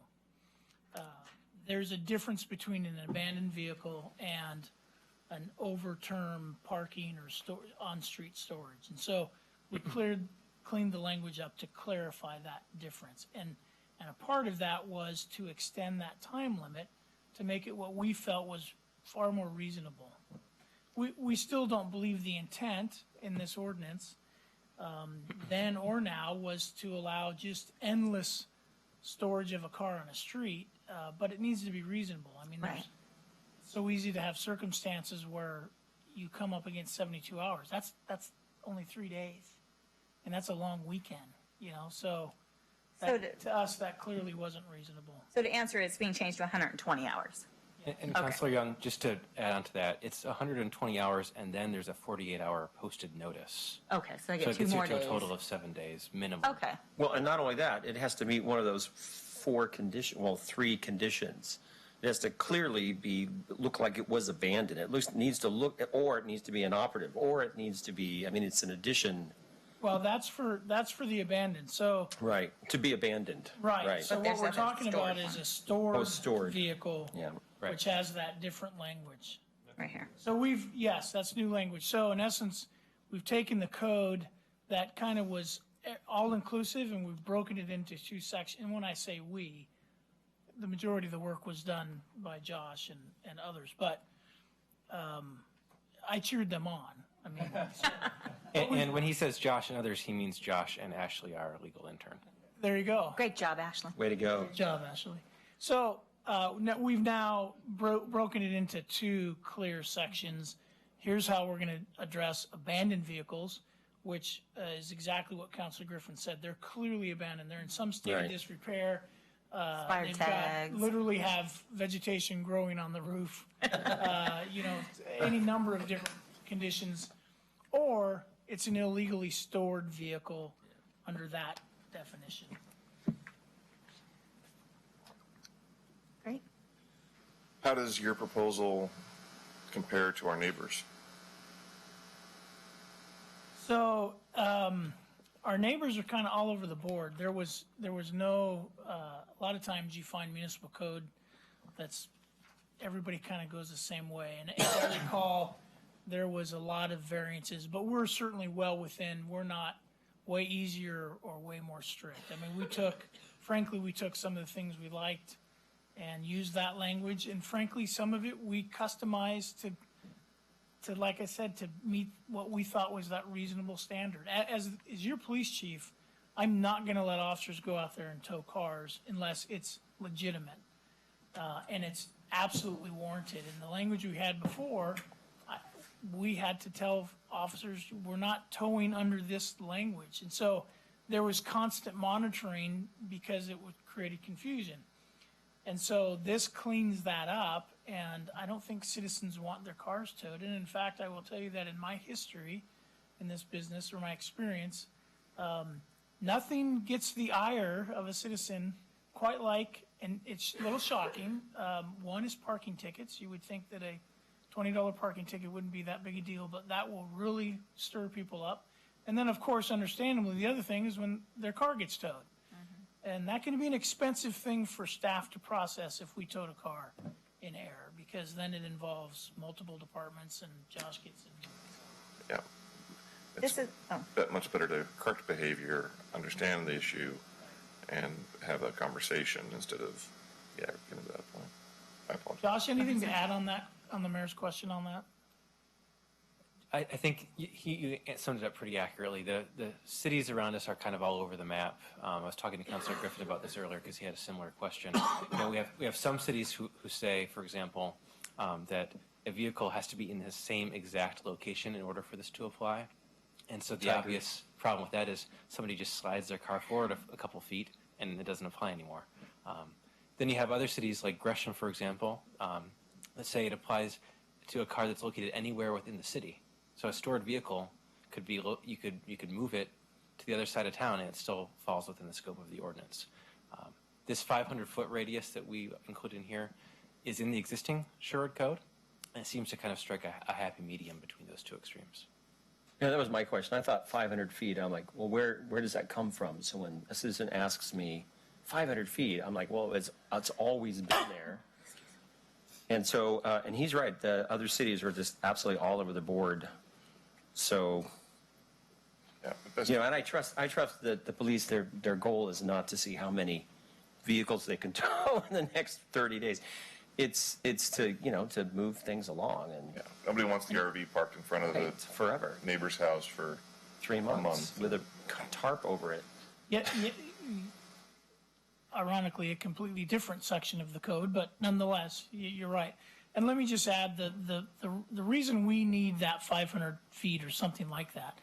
There's a difference between an abandoned vehicle and an overterm parking or on-street storage. And so we cleaned the language up to clarify that difference. And a part of that was to extend that time limit to make it what we felt was far more reasonable. We still don't believe the intent in this ordinance, then or now, was to allow just endless storage of a car on a street, but it needs to be reasonable. I mean, Right. it's so easy to have circumstances where you come up against 72 hours. That's only 3 days, and that's a long weekend, so to us, that clearly wasn't reasonable. So to answer it, it's being changed to 120 hours. And Okay. Councilor Young, just to add on to that, it's 120 hours and then there's a 48-hour posted notice. Okay, so I So get it 2 gets you more to a days. total of 7 days minimum. Okay, Well, and not only that, it has to meet one of those 3 conditions. It has to clearly look like it was abandoned. It needs to look, or it needs to be inoperative, or it needs to be, it's an addition. Well, that's for the abandoned, so. Right, to be abandoned. Right, so But what there's we're other talking about stored is a ones. stored vehicle, Yeah. Right. which has that different language. right here. So yes, that's new language. So in essence, we've taken the code that kind of was all-inclusive, and we've broken it into 2 sections. And when I say we, the majority of the work was done by Josh and others, but I cheered them on. I mean, And when he says Josh and others, he means Josh and Ashley, our legal intern. there you go. Great job, Ashley. Way to go. Good job, Ashley. So we've now broken it into 2 clear sections. Here's how we're going to address abandoned vehicles, which is exactly what Councilor Griffin said. They're clearly abandoned. They're in some state of Right. disrepair. Expired They've tags. literally have vegetation growing on the roof. Any number of different conditions. Or it's an illegally stored vehicle under that definition. Great. How does your proposal compare to our neighbors? So, our neighbors are kind of all over the board. There was no, a lot of times you find municipal code everybody kind of goes the same way. And as I recall, there was a lot of variances, but we're certainly well within, we're not way easier or way more strict. I mean, we took some of the things we liked and used that language, and frankly, some of it we customized to, like I said, to meet what we thought was that reasonable standard. As your police chief, I'm not going to let officers go out there and tow cars unless it's legitimate and it's absolutely warranted. And the language we had before, we had to tell officers we're not towing under this language. And so there was constant monitoring because it would create confusion. And so this cleans that up, and I don't think citizens want their cars towed. And in fact, I will tell you that in my history in this business, or my experience, nothing gets the ire of a citizen quite like, and it's a little shocking, one is parking tickets. You would think that a $20 parking ticket wouldn't be that big a deal, but that will really stir people up. And then, of course, understandably, the other thing is when their car gets towed. And that can be an expensive thing for staff to process if we towed a car in error, because then it involves multiple departments, and Josh gets in. Yeah. This is, Much better to correct behavior, understand the issue, and have a conversation instead of, getting to that point. I apologize. Josh, anything to add on that, on the mayor's question on that? I think you summed it up pretty accurately. The cities around us are kind of all over the map. I was talking to Councilor Griffin about this earlier because he had a similar question. We have some cities who say, for example, that a vehicle has to be in the same exact location in order for this to apply. And so the obvious problem with that is somebody just slides their car forward a couple feet and it doesn't apply anymore. Then you have other cities like Gresham, for example. Let's say it applies to a car that's located anywhere within the city. So a stored vehicle could be, you could move it to the other side of town and it still falls within the scope of the ordinance. This 500-foot radius that we include in here is in the existing Sherwood code, and it seems to kind of strike a happy medium between those two extremes. Yeah, that was my question. I thought 500 feet. I'm like, well, where does that come from? So when a citizen asks me 500 feet, I'm like, well, it's always been there. And so, and he's right. The other cities are just absolutely all over the board. So, Yeah, and I trust that the police, their goal is not to see how many vehicles they can tow in the next 30 days. It's to, to move things along. And yeah, nobody wants the RV parked in front of the forever. neighbor's house for 3 months with a tarp over it. Yeah, ironically, a completely different section of the code, but nonetheless, you're right. And let me just add the reason we need that 500 feet or something like that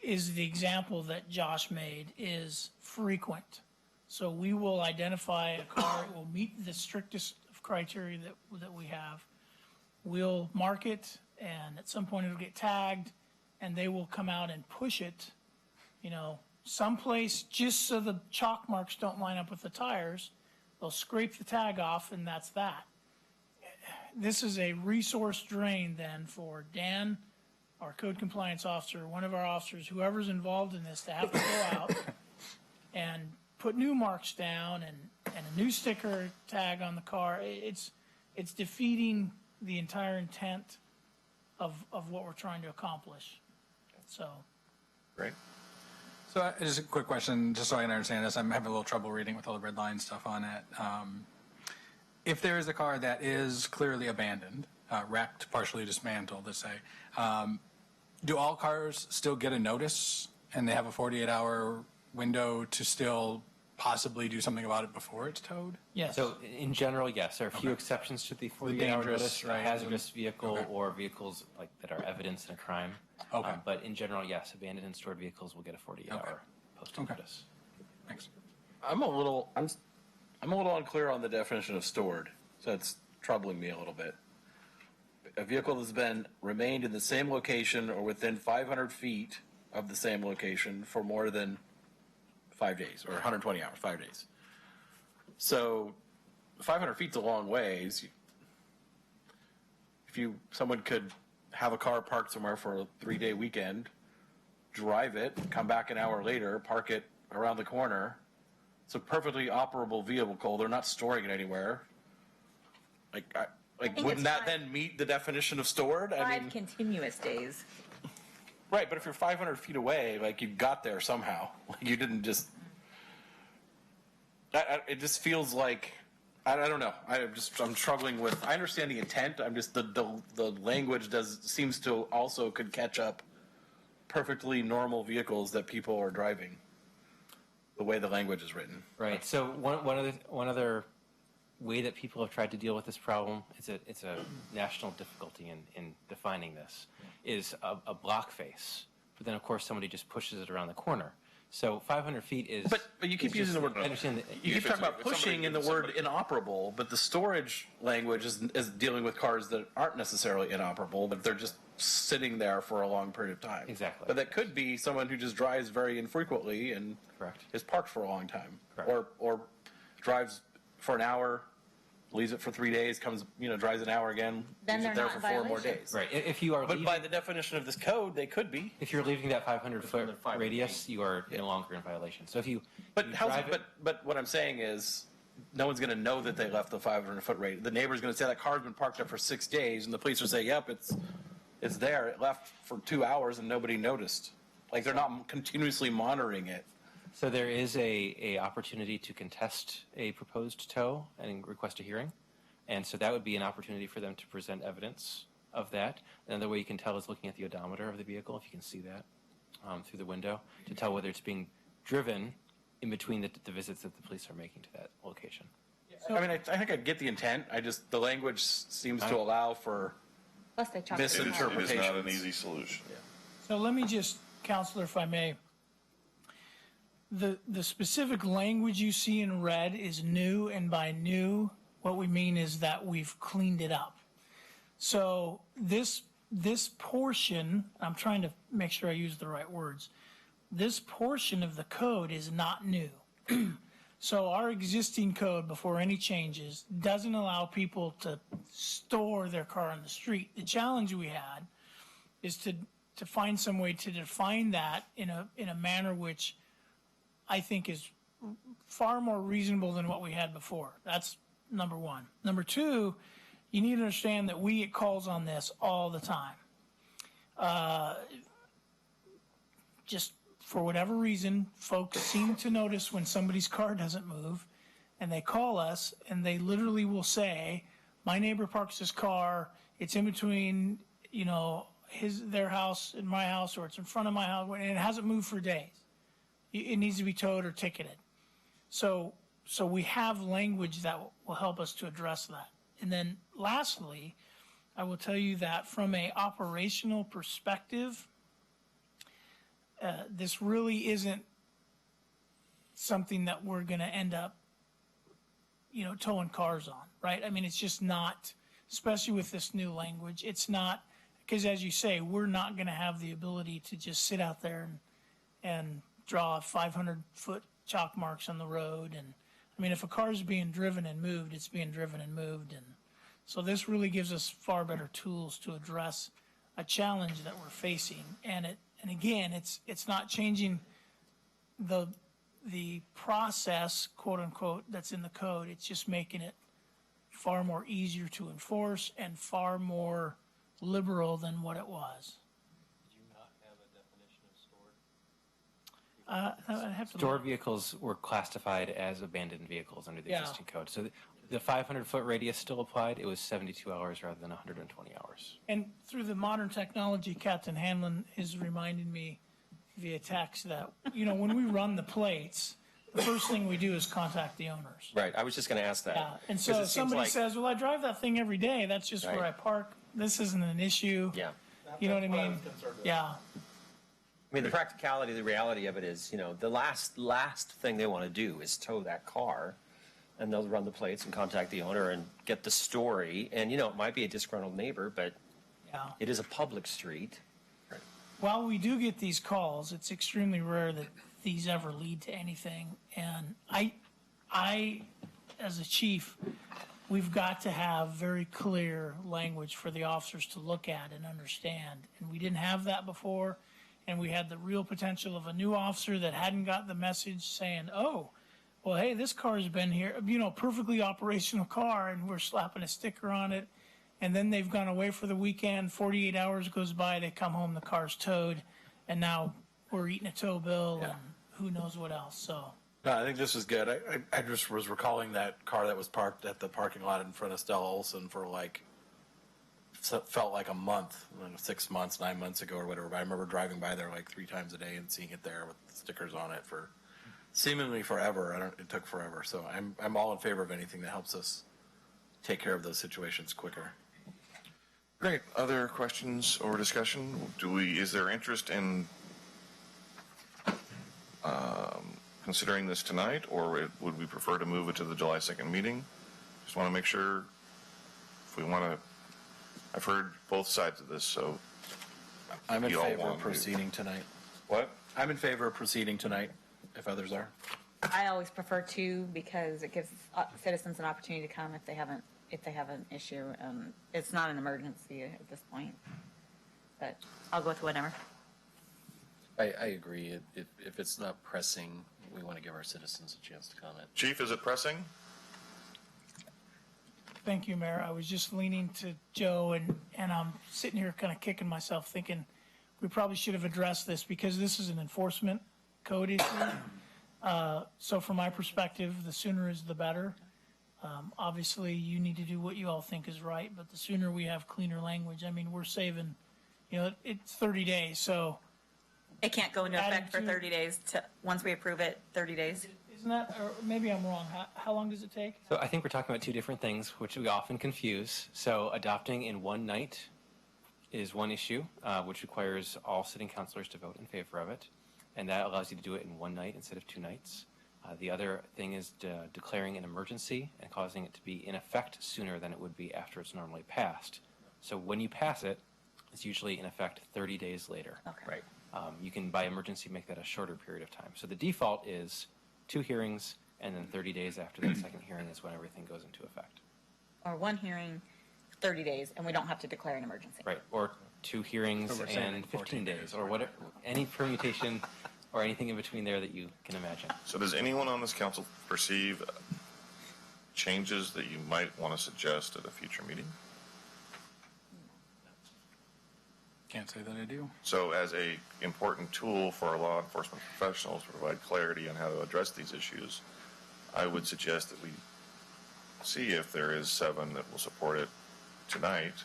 is the example that Josh made is frequent. So we will identify a car, it will meet the strictest of criteria that we have. We'll mark it, and at some point it'll get tagged, and they will come out and push it, someplace just so the chalk marks don't line up with the tires. They'll scrape the tag off, and that's that. This is a resource drain then for Dan, our code compliance officer, one of our officers, whoever's involved in this, to have to go out and put new marks down and a new sticker tag on the car. It's defeating the entire intent of what we're trying to accomplish. So. Great. So just a quick question, just so I can understand this. I'm having a little trouble reading with all the red line stuff on it. If there is a car that is clearly abandoned, wrecked, partially dismantled, let's say, do all cars still get a notice and they have a 48-hour window to still possibly do something about it before it's towed? Yes. So in general, yes, there are a few exceptions to the 48-hour dangerous, notice, right? a hazardous vehicle Okay. or vehicles like that are evidence in a crime. Okay. But in general, yes, abandoned and stored vehicles will get a 48-hour Okay. postal Okay. notice. Thanks. I'm a little unclear on the definition of stored, so it's troubling me a little bit. A vehicle that's remained in the same location or within 500 feet of the same location for more than 5 days, or 120 hours, 5 days. So 500 feet's a long ways. Someone could have a car parked somewhere for a 3-day weekend, drive it, come back an hour later, park it around the corner. It's a perfectly operable vehicle. They're not storing it anywhere. Wouldn't that then meet the definition of stored? 5 continuous days. Right, but if you're 500 feet away, you got there somehow. You didn't just. It just feels like I don't know. I'm struggling with. I understand the intent. I'm just the language seems to also could catch up perfectly normal vehicles that people are driving. The way the language is written. Right. So one other way that people have tried to deal with this problem, it's a national difficulty in defining this, is a block face. But then of course somebody just pushes it around the corner. So 500 feet is. But you keep using the word. I understand that. You keep talking about pushing in the word inoperable, but the storage language is dealing with cars that aren't necessarily inoperable, but they're just sitting there for a long period of time. Exactly. But that could be someone who just drives very infrequently and Correct. is parked for a long time. Correct. Or drives for an hour, leaves it for 3 days, drives an hour again, Then leaves it they're there not for 4 more violation. days. Right. If you are But leaving, by the definition of this code, they could be. if you're leaving that 500-foot 500 radius, you are no longer in violation. So if you But you how's drive it, but what I'm saying is, no one's going to know that they left the 500-foot radius. The neighbor's going to say that car's been parked there for 6 days, and the police will say, "Yep, it's there. It left for 2 hours, and nobody noticed." They're not continuously monitoring it. So there is a opportunity to contest a proposed tow and request a hearing. And so that would be an opportunity for them to present evidence of that. Another way you can tell is looking at the odometer of the vehicle, if you can see that through the window, to tell whether it's being driven in between the visits that the police are making to that location. I think I get the intent. The language seems to allow for Plus they chalk It is misinterpretations. not an easy solution. So let me just, Counselor, if I may. The specific language you see in red is new, and by new, what we mean is that we've cleaned it up. So this portion, I'm trying to make sure I use the right words. This portion of the code is not new. So our existing code, before any changes, doesn't allow people to store their car on the street. The challenge we had is to find some way to define that in a manner which I think is far more reasonable than what we had before. That's number one. Number two, you need to understand that we get calls on this all the time. Just for whatever reason, folks seem to notice when somebody's car doesn't move, and they call us, and they literally will say, my neighbor parks his car, it's in between, their house and my house, or it's in front of my house, and it hasn't moved for days. It needs to be towed or ticketed. So we have language that will help us to address that. And then lastly, I will tell you that from a operational perspective, this really isn't something that we're going to end up, towing cars on, right? I mean, it's just not, especially with this new language, it's not, because as you say, we're not going to have the ability to just sit out there and draw 500-foot chalk marks on the road. And I mean, if a car is being driven and moved, it's being driven and moved. And so this really gives us far better tools to address a challenge that we're facing. And again, it's not changing the process, quote unquote, that's in the code. It's just making it far more easier to enforce and far more liberal than what it was. Did you not have a definition of stored? I'd have to Stored look. vehicles were classified as abandoned vehicles under the Yeah. existing code. So the 500-foot radius still applied. It was 72 hours rather than 120 hours. And through the modern technology, Captain Hanlon is reminding me via text that, when we run the plates, the first thing we do is contact the owners. Right, I was just going to ask that. Yeah, and 'Cause so it if seems somebody like- says, well, I drive that thing every day, that's just where Right. I park, this isn't an issue. Yeah. You know what I mean? Yeah. I mean, the practicality, the reality of it is, the last thing they want to do is tow that car, and they'll run the plates and contact the owner and get the story. And, it might be a disgruntled neighbor, but Yeah. it is a public street. While we do get these calls, it's extremely rare that these ever lead to anything. And I, as a chief, we've got to have very clear language for the officers to look at and understand. And we didn't have that before. And we had the real potential of a new officer that hadn't got the message saying, oh, well, hey, this car's been here, perfectly operational car, and we're slapping a sticker on it. And then they've gone away for the weekend, 48 hours goes by, they come home, the car's towed, and now we're eating a tow bill and who knows what else, so. No, I think this is good. I just was recalling that car that was parked at the parking lot in front of Stella Olson for felt like a month, 6 months, 9 months ago or whatever. But I remember driving by there like 3 times a day and seeing it there with stickers on it for seemingly forever. It took forever. So I'm all in favor of anything that helps us take care of those situations quicker. Great. Other questions or discussion? Is there interest in considering this tonight, or would we prefer to move it to the July 2nd meeting? Just want to make sure if we want to, I've heard both sides of this, so. I'm in You all favor want of to- proceeding tonight. What? I'm in favor of proceeding tonight, if others are. I always prefer to because it gives citizens an opportunity to come if they have an issue. It's not an emergency at this point, but I'll go with whatever. I agree. If it's not pressing, we want to give our citizens a chance to comment. Chief, is it pressing? Thank you, Mayor. I was just leaning to Joe, and I'm sitting here kind of kicking myself thinking we probably should have addressed this because this is an enforcement code issue. So from my perspective, the sooner is the better. Obviously, you need to do what you all think is right, but the sooner we have cleaner language, I mean, we're saving, it's 30 days, so. It can't go into effect for Added to- 30 days once we approve it, 30 days. Isn't that, or maybe I'm wrong, how long does it take? So I think we're talking about two different things, which we often confuse. So adopting in one night is one issue, which requires all sitting councilors to vote in favor of it. and that allows you to do it in one night instead of 2 nights. The other thing is declaring an emergency and causing it to be in effect sooner than it would be after it's normally passed. So when you pass it, it's usually in effect 30 days later. Okay. Right. You can, by emergency, make that a shorter period of time. So the default is 2 hearings, and then 30 days after that second hearing is when everything goes into effect. Or 1 hearing, 30 days, and we don't have to declare an emergency. Right, or 2 hearings So we're saying and 14 15 days, or whatever, any permutation or anything in between there that you can imagine. So does anyone on this council perceive changes that you might want to suggest at a future meeting? Can't say that I do. So as a important tool for our law enforcement professionals to provide clarity on how to address these issues, I would suggest that we see if there is 7 that will support it tonight.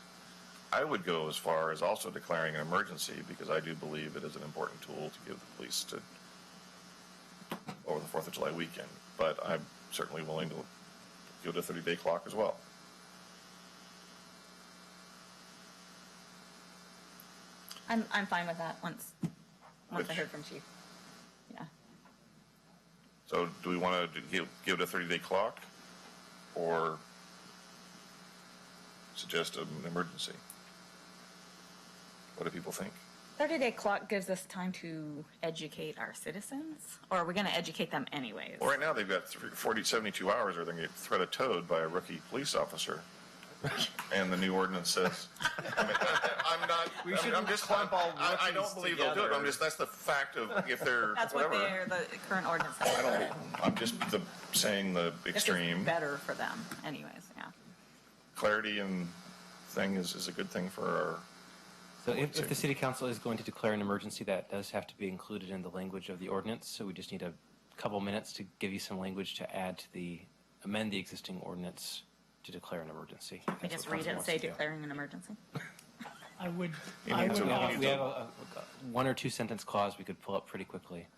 I would go as far as also declaring an emergency because I do believe it is an important tool to give the police to over the 4th of July weekend. But I'm certainly willing to give it a 30-day clock as well. I'm fine with that once I heard from Chief. Yeah. So do we want to give it a 30-day clock or suggest an emergency? What do people think? 30-day clock gives us time to educate our citizens, or are we going to educate them anyways? Well, right now they've got 72 hours or they're going to get threat towed by a rookie police officer. And the new ordinance says, I'm just, I don't believe they'll do it. That's the fact of if they're, That's whatever. what the current ordinance says. I'm just saying the This is extreme. better for them anyways, yeah. Clarity and thing is a good thing for our. So if the city council is going to declare an emergency, that does have to be included in the language of the ordinance. So we just need a couple minutes to give you some language to add to amend the existing ordinance to declare an emergency. I just read it and say declaring an emergency. I would We have a 1 or 2 sentence clause we could pull up pretty quickly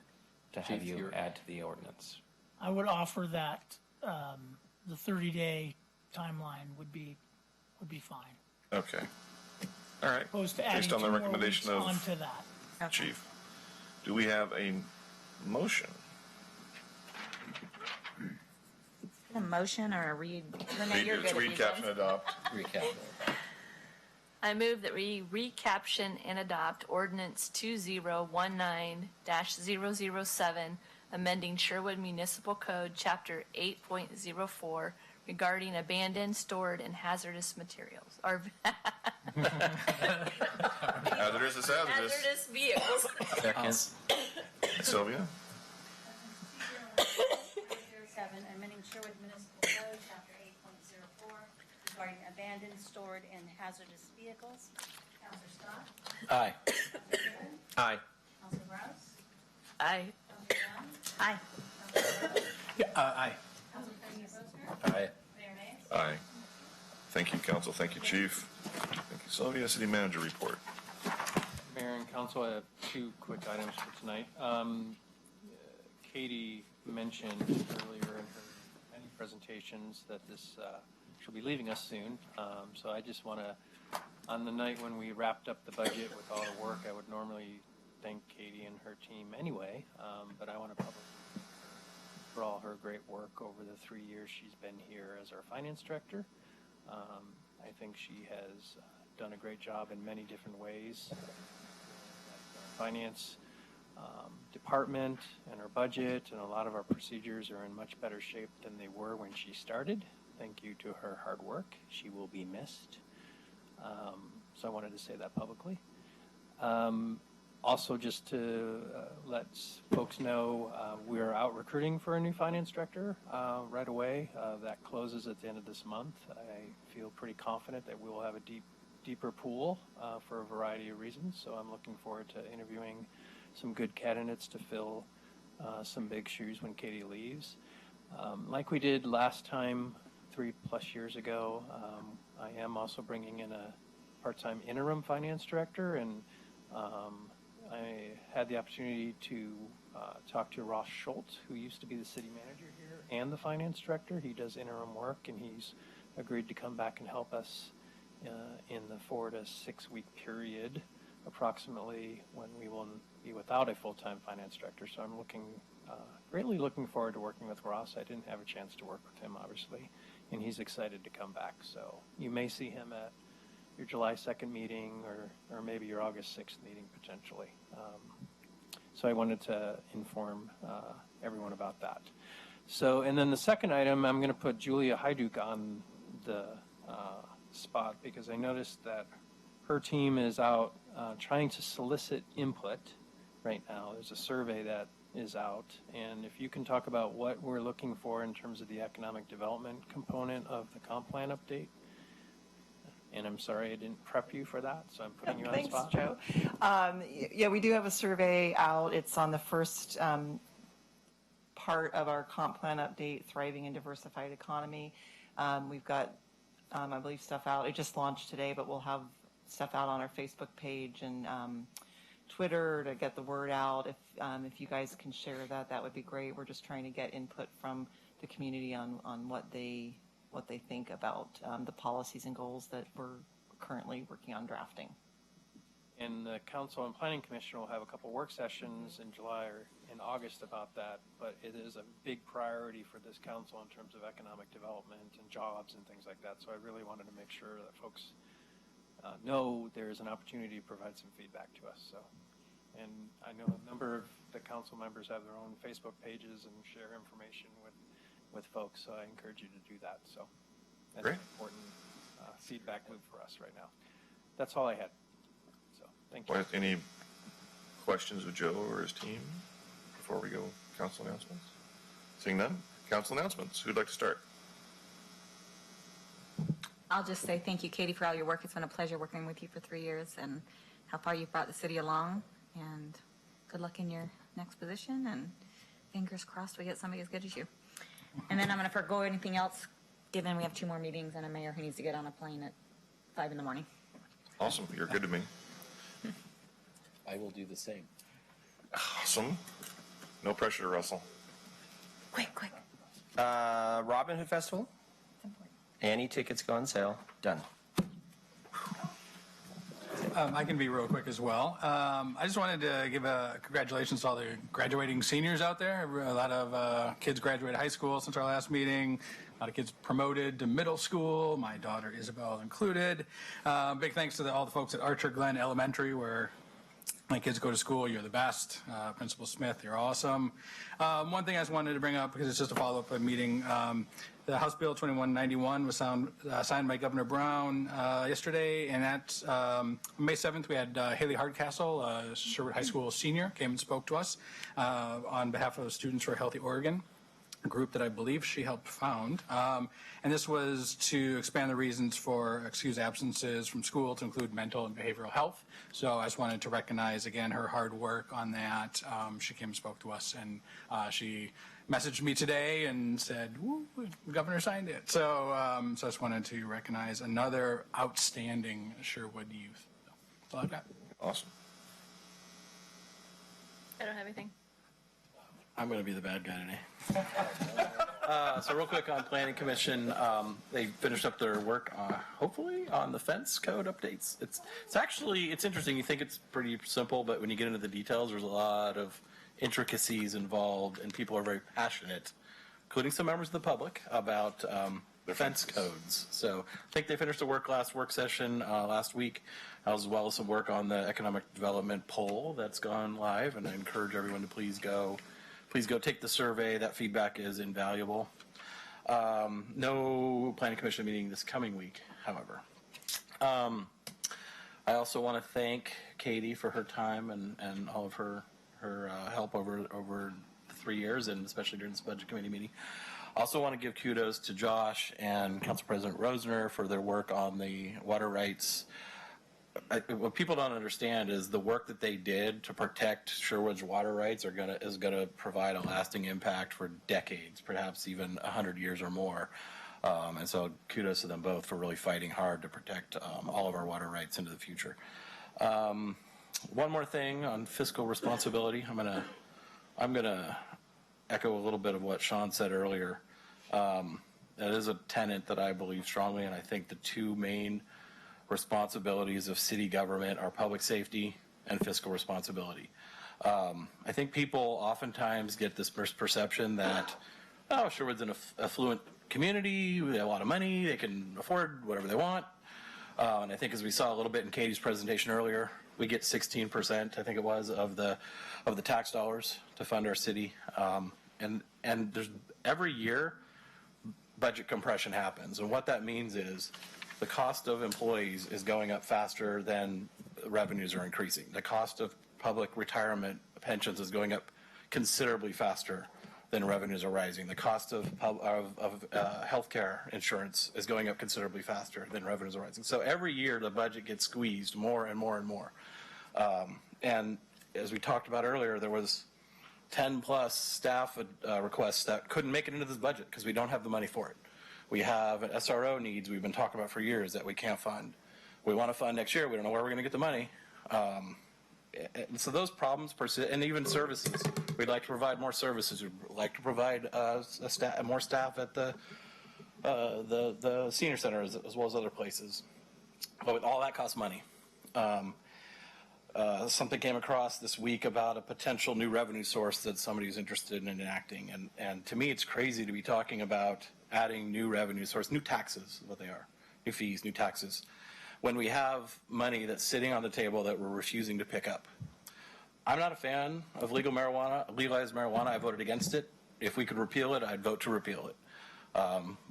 to have Chief, you you're- add to the ordinance. I would offer that the 30-day timeline would be fine. Okay. All right. Opposed to adding Based on 2 the more recommendation weeks of onto that. Okay. Chief, do we have a motion? A motion or a read? Renee, you're It's good at read, these caption, ones. adopt. Recap. I move that we recaption and adopt ordinance 2019-007, amending Sherwood Municipal Code, Chapter 8.04, regarding abandoned, stored, and hazardous materials, or Hazardous is hazardous. hazardous vehicles. Second. Sylvia? 7, amending Sherwood Municipal Code, Chapter 8.04, regarding abandoned, stored, and hazardous vehicles. Counselor Scott? Aye. Aye. Counselor Rouse? Aye. Counselor Young? Aye. Counselor Rose? Aye. Counselor President Rosner? Aye. Mayor Mays? Aye. Thank you, council. Thank you, chief. Thank you, Sylvia. City manager report. Mayor and council, I have 2 quick items for tonight. Katie mentioned earlier in her many presentations that she'll be leaving us soon. So I just want to, on the night when we wrapped up the budget with all the work, I would normally thank Katie and her team anyway, but I want to publicly thank her for all her great work over the 3 years she's been here as our finance director. I think she has done a great job in many different ways. Finance department and our budget and a lot of our procedures are in much better shape than they were when she started. Thank you to her hard work. She will be missed. So I wanted to say that publicly. Also, just to let folks know, we're out recruiting for a new finance director right away. That closes at the end of this month. I feel pretty confident that we will have a deeper pool for a variety of reasons. So I'm looking forward to interviewing some good candidates to fill some big shoes when Katie leaves. Like we did last time, 3+ years ago, I am also bringing in a part-time interim finance director, and I had the opportunity to talk to Ross Schultz, who used to be the city manager here and the finance director. He does interim work, and he's agreed to come back and help us in the 4 to 6 week period approximately when we will be without a full-time finance director. So I'm greatly looking forward to working with Ross. I didn't have a chance to work with him, obviously, and he's excited to come back. So you may see him at your July 2nd meeting or maybe your August 6th meeting potentially. So I wanted to inform everyone about that. So, and then the second item, I'm going to put Julia Hyduk on the spot because I noticed that her team is out trying to solicit input right now. There's a survey that is out, and if you can talk about what we're looking for in terms of the economic development component of the comp plan update. And I'm sorry I didn't prep you for that, so I'm putting you on the spot. Thanks, Joe. Yeah, we do have a survey out. It's on the first part of our comp plan update, Thriving and Diversified Economy. We've got, I believe, stuff out. It just launched today, but we'll have stuff out on our Facebook page and Twitter to get the word out. If you guys can share that, that would be great. We're just trying to get input from the community on what they think about the policies and goals that we're currently working on drafting. And the Council and Planning Commission will have a couple work sessions in July or in August about that, but it is a big priority for this council in terms of economic development and jobs and things like that. So I really wanted to make sure that folks know there is an opportunity to provide some feedback to us. So, and I know a number of the council members have their own Facebook pages and share information with folks, so I encourage you to do that. So that's Great. an important feedback loop for us right now. That's all I had. So thank you. Any questions of Joe or his team before we go council announcements? Seeing none, council announcements. Who'd like to start? I'll just say thank you, Katie, for all your work. It's been a pleasure working with you for 3 years and how far you've brought the city along. And good luck in your next position. And fingers crossed we get somebody as good as you. And then I'm going to forego anything else, given we have 2 more meetings and a mayor who needs to get on a plane at 5 in the morning. Awesome. You're good to me. I will do the same. Awesome. No pressure to Russell. Quick. Robin Hood Festival. Annie tickets go on sale. Done. I can be real quick as well. I just wanted to give a congratulations to all the graduating seniors out there. A lot of kids graduated high school since our last meeting. A lot of kids promoted to middle school. My daughter Isabel included. Big thanks to all the folks at Archer Glen Elementary, where my kids go to school. You're the best. Principal Smith, you're awesome. One thing I just wanted to bring up, because it's just a follow-up of a meeting, the House Bill 2191 was signed by Governor Brown yesterday, and at May 7th we had Haley Hardcastle, Sherwood High School senior, came and spoke to us on behalf of Students for a Healthy Oregon, a group that I believe she helped found. And this was to expand the reasons for excused absences from school to include mental and behavioral health. So I just wanted to recognize, again, her hard work on that. She came and spoke to us, and she messaged me today and said, "Woo, the governor signed it." So, so I just wanted to recognize another outstanding Sherwood youth. So that's all I've got. Awesome. I don't have anything. I'm going to be the bad guy today. So real quick on Planning Commission, they finished up their work, hopefully, on the fence code updates. It's interesting. You think it's pretty simple, but when you get into the details, there's a lot of intricacies involved, and people are very passionate, including some members of the public, about fence codes. So I think they finished the last work session last week, as well as some work on the economic development poll that's gone live, and I encourage everyone to please go take the survey. That feedback is invaluable. No Planning Commission meeting this coming week, however. I also want to thank Katie for her time and all of her help over the 3 years, and especially during this budget committee meeting. Also want to give kudos to Josh and Council President Rosner for their work on the water rights. What people don't understand is the work that they did to protect Sherwood's water rights is gonna provide a lasting impact for decades, perhaps even 100 years or more. And so kudos to them both for really fighting hard to protect all of our water rights into the future. One more thing on fiscal responsibility. I'm gonna echo a little bit of what Sean said earlier. That is a tenet that I believe strongly, and I think the two main responsibilities of city government are public safety and fiscal responsibility. I think people oftentimes get this perception that, oh, Sherwood's an affluent community, we have a lot of money, they can afford whatever they want. And I think as we saw a little bit in Katie's presentation earlier, we get 16%, I think it was, of the tax dollars to fund our city. And there's every year budget compression happens. And what that means is the cost of employees is going up faster than revenues are increasing. The cost of public retirement pensions is going up considerably faster than revenues are rising. The cost of healthcare insurance is going up considerably faster than revenues are rising. So every year the budget gets squeezed more and more and more. And as we talked about earlier, there was 10 plus staff requests that couldn't make it into this budget because we don't have the money for it. We have SRO needs we've been talking about for years that we can't fund. We want to fund next year. We don't know where we're going to get the money. And so those problems persist, and even services. We'd like to provide more services. We'd like to provide more staff at the senior center as well as other places. But all that costs money. Something came across this week about a potential new revenue source that somebody's interested in enacting. And to me, it's crazy to be talking about adding new revenue source, new taxes, what they are, new fees, new taxes, when we have money that's sitting on the table that we're refusing to pick up. I'm not a fan of legalized marijuana. I voted against it. If we could repeal it, I'd vote to repeal it.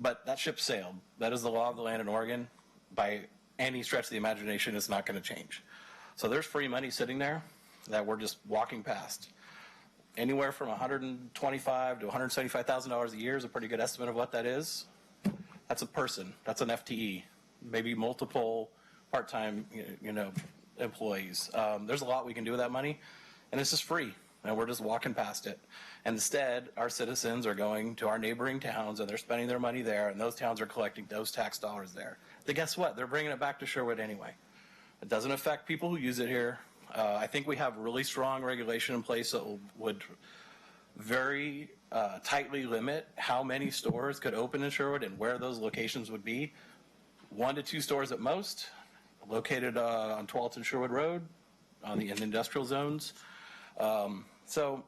But that ship sailed. That is the law of the land in Oregon. By any stretch of the imagination, it's not going to change. So there's free money sitting there that we're just walking past. Anywhere from $125,000 to $175,000 a year is a pretty good estimate of what that is. That's a person. That's an FTE. Maybe multiple part-time, employees. There's a lot we can do with that money, and it's just free, and we're just walking past it. And instead, our citizens are going to our neighboring towns, and they're spending their money there, and those towns are collecting those tax dollars there. Then guess what? They're bringing it back to Sherwood anyway. It doesn't affect people who use it here. I think we have really strong regulation in place that would very tightly limit how many stores could open in Sherwood and where those locations would be. 1 to 2 stores at most, located on 12th and Sherwood Road, in industrial zones. So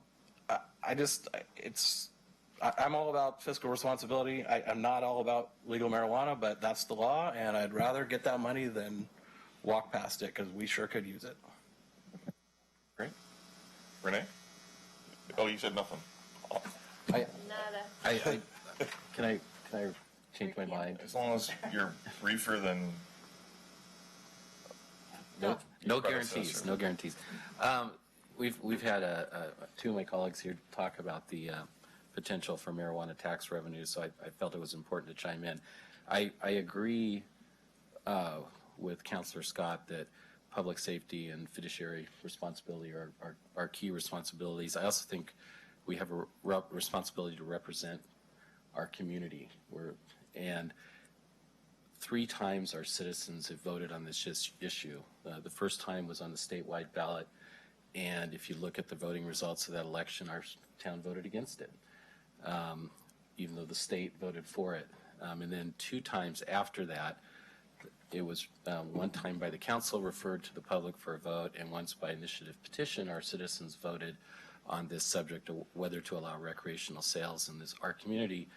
I'm all about fiscal responsibility. I'm not all about legal marijuana, but that's the law, and I'd rather get that money than walk past it because we sure could use it. Great. Renee? Oh, you said nothing. Can I change my mind? As long as you're briefer than... No guarantees. No guarantees. We've had two of my colleagues here talk about the potential for marijuana tax revenues, so I felt it was important to chime in. I agree with Councilor Scott that public safety and fiduciary responsibility are key responsibilities. I also think we have a responsibility to represent our community. And 3 times our citizens have voted on this issue. The first time was on the statewide ballot, and if you look at the voting results of that election, our town voted against it, even though the state voted for it. And then 2 times after that, it was 1 time by the council referred to the public for a vote, and once by initiative petition, our citizens voted on this subject of whether to allow recreational sales in our community.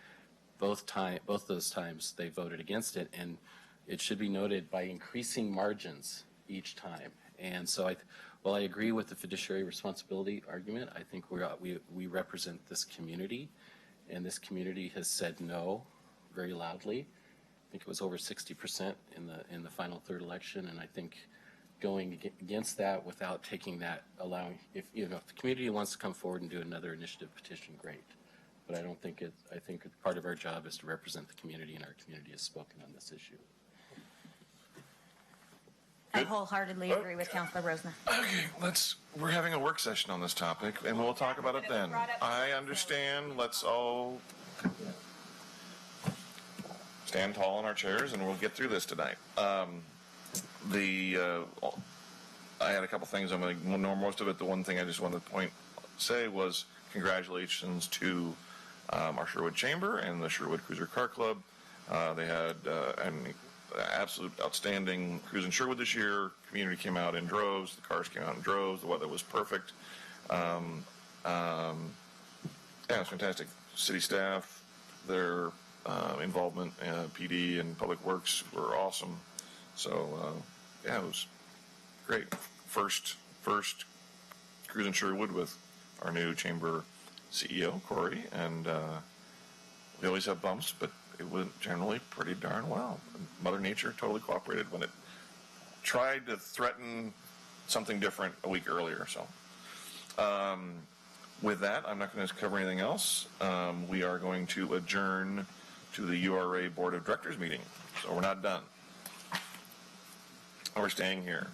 Both those times they voted against it, and it should be noted by increasing margins each time. And so while I agree with the fiduciary responsibility argument, I think we represent this community, and this community has said no very loudly. I think it was over 60% in the final third election, and I think going against that without taking that, if the community wants to come forward and do another initiative petition, great. But I think part of our job is to represent the community, and our community has spoken on this issue. I wholeheartedly agree with Councilor Rosner. Okay, we're having a work session on this topic, and we'll talk about it then. I understand. Let's all stand tall in our chairs, and we'll get through this tonight. I had a couple things. I'm going to ignore most of it. The one thing I just wanted to say was congratulations to our Sherwood Chamber and the Sherwood Cruiser Car Club. They had absolute outstanding cruise in Sherwood this year. Community came out in droves. The cars came out in droves. The weather was perfect. Yeah, it was fantastic. City staff, their involvement, PD and Public Works were awesome. So, yeah, it was great. First cruise in Sherwood with our new chamber CEO, Corey, and we always have bumps, but it went generally pretty darn well. Mother Nature totally cooperated when it tried to threaten something different a week earlier. So, with that, I'm not going to cover anything else. We are going to adjourn to the URA Board of Directors meeting. So we're not done. We're staying here.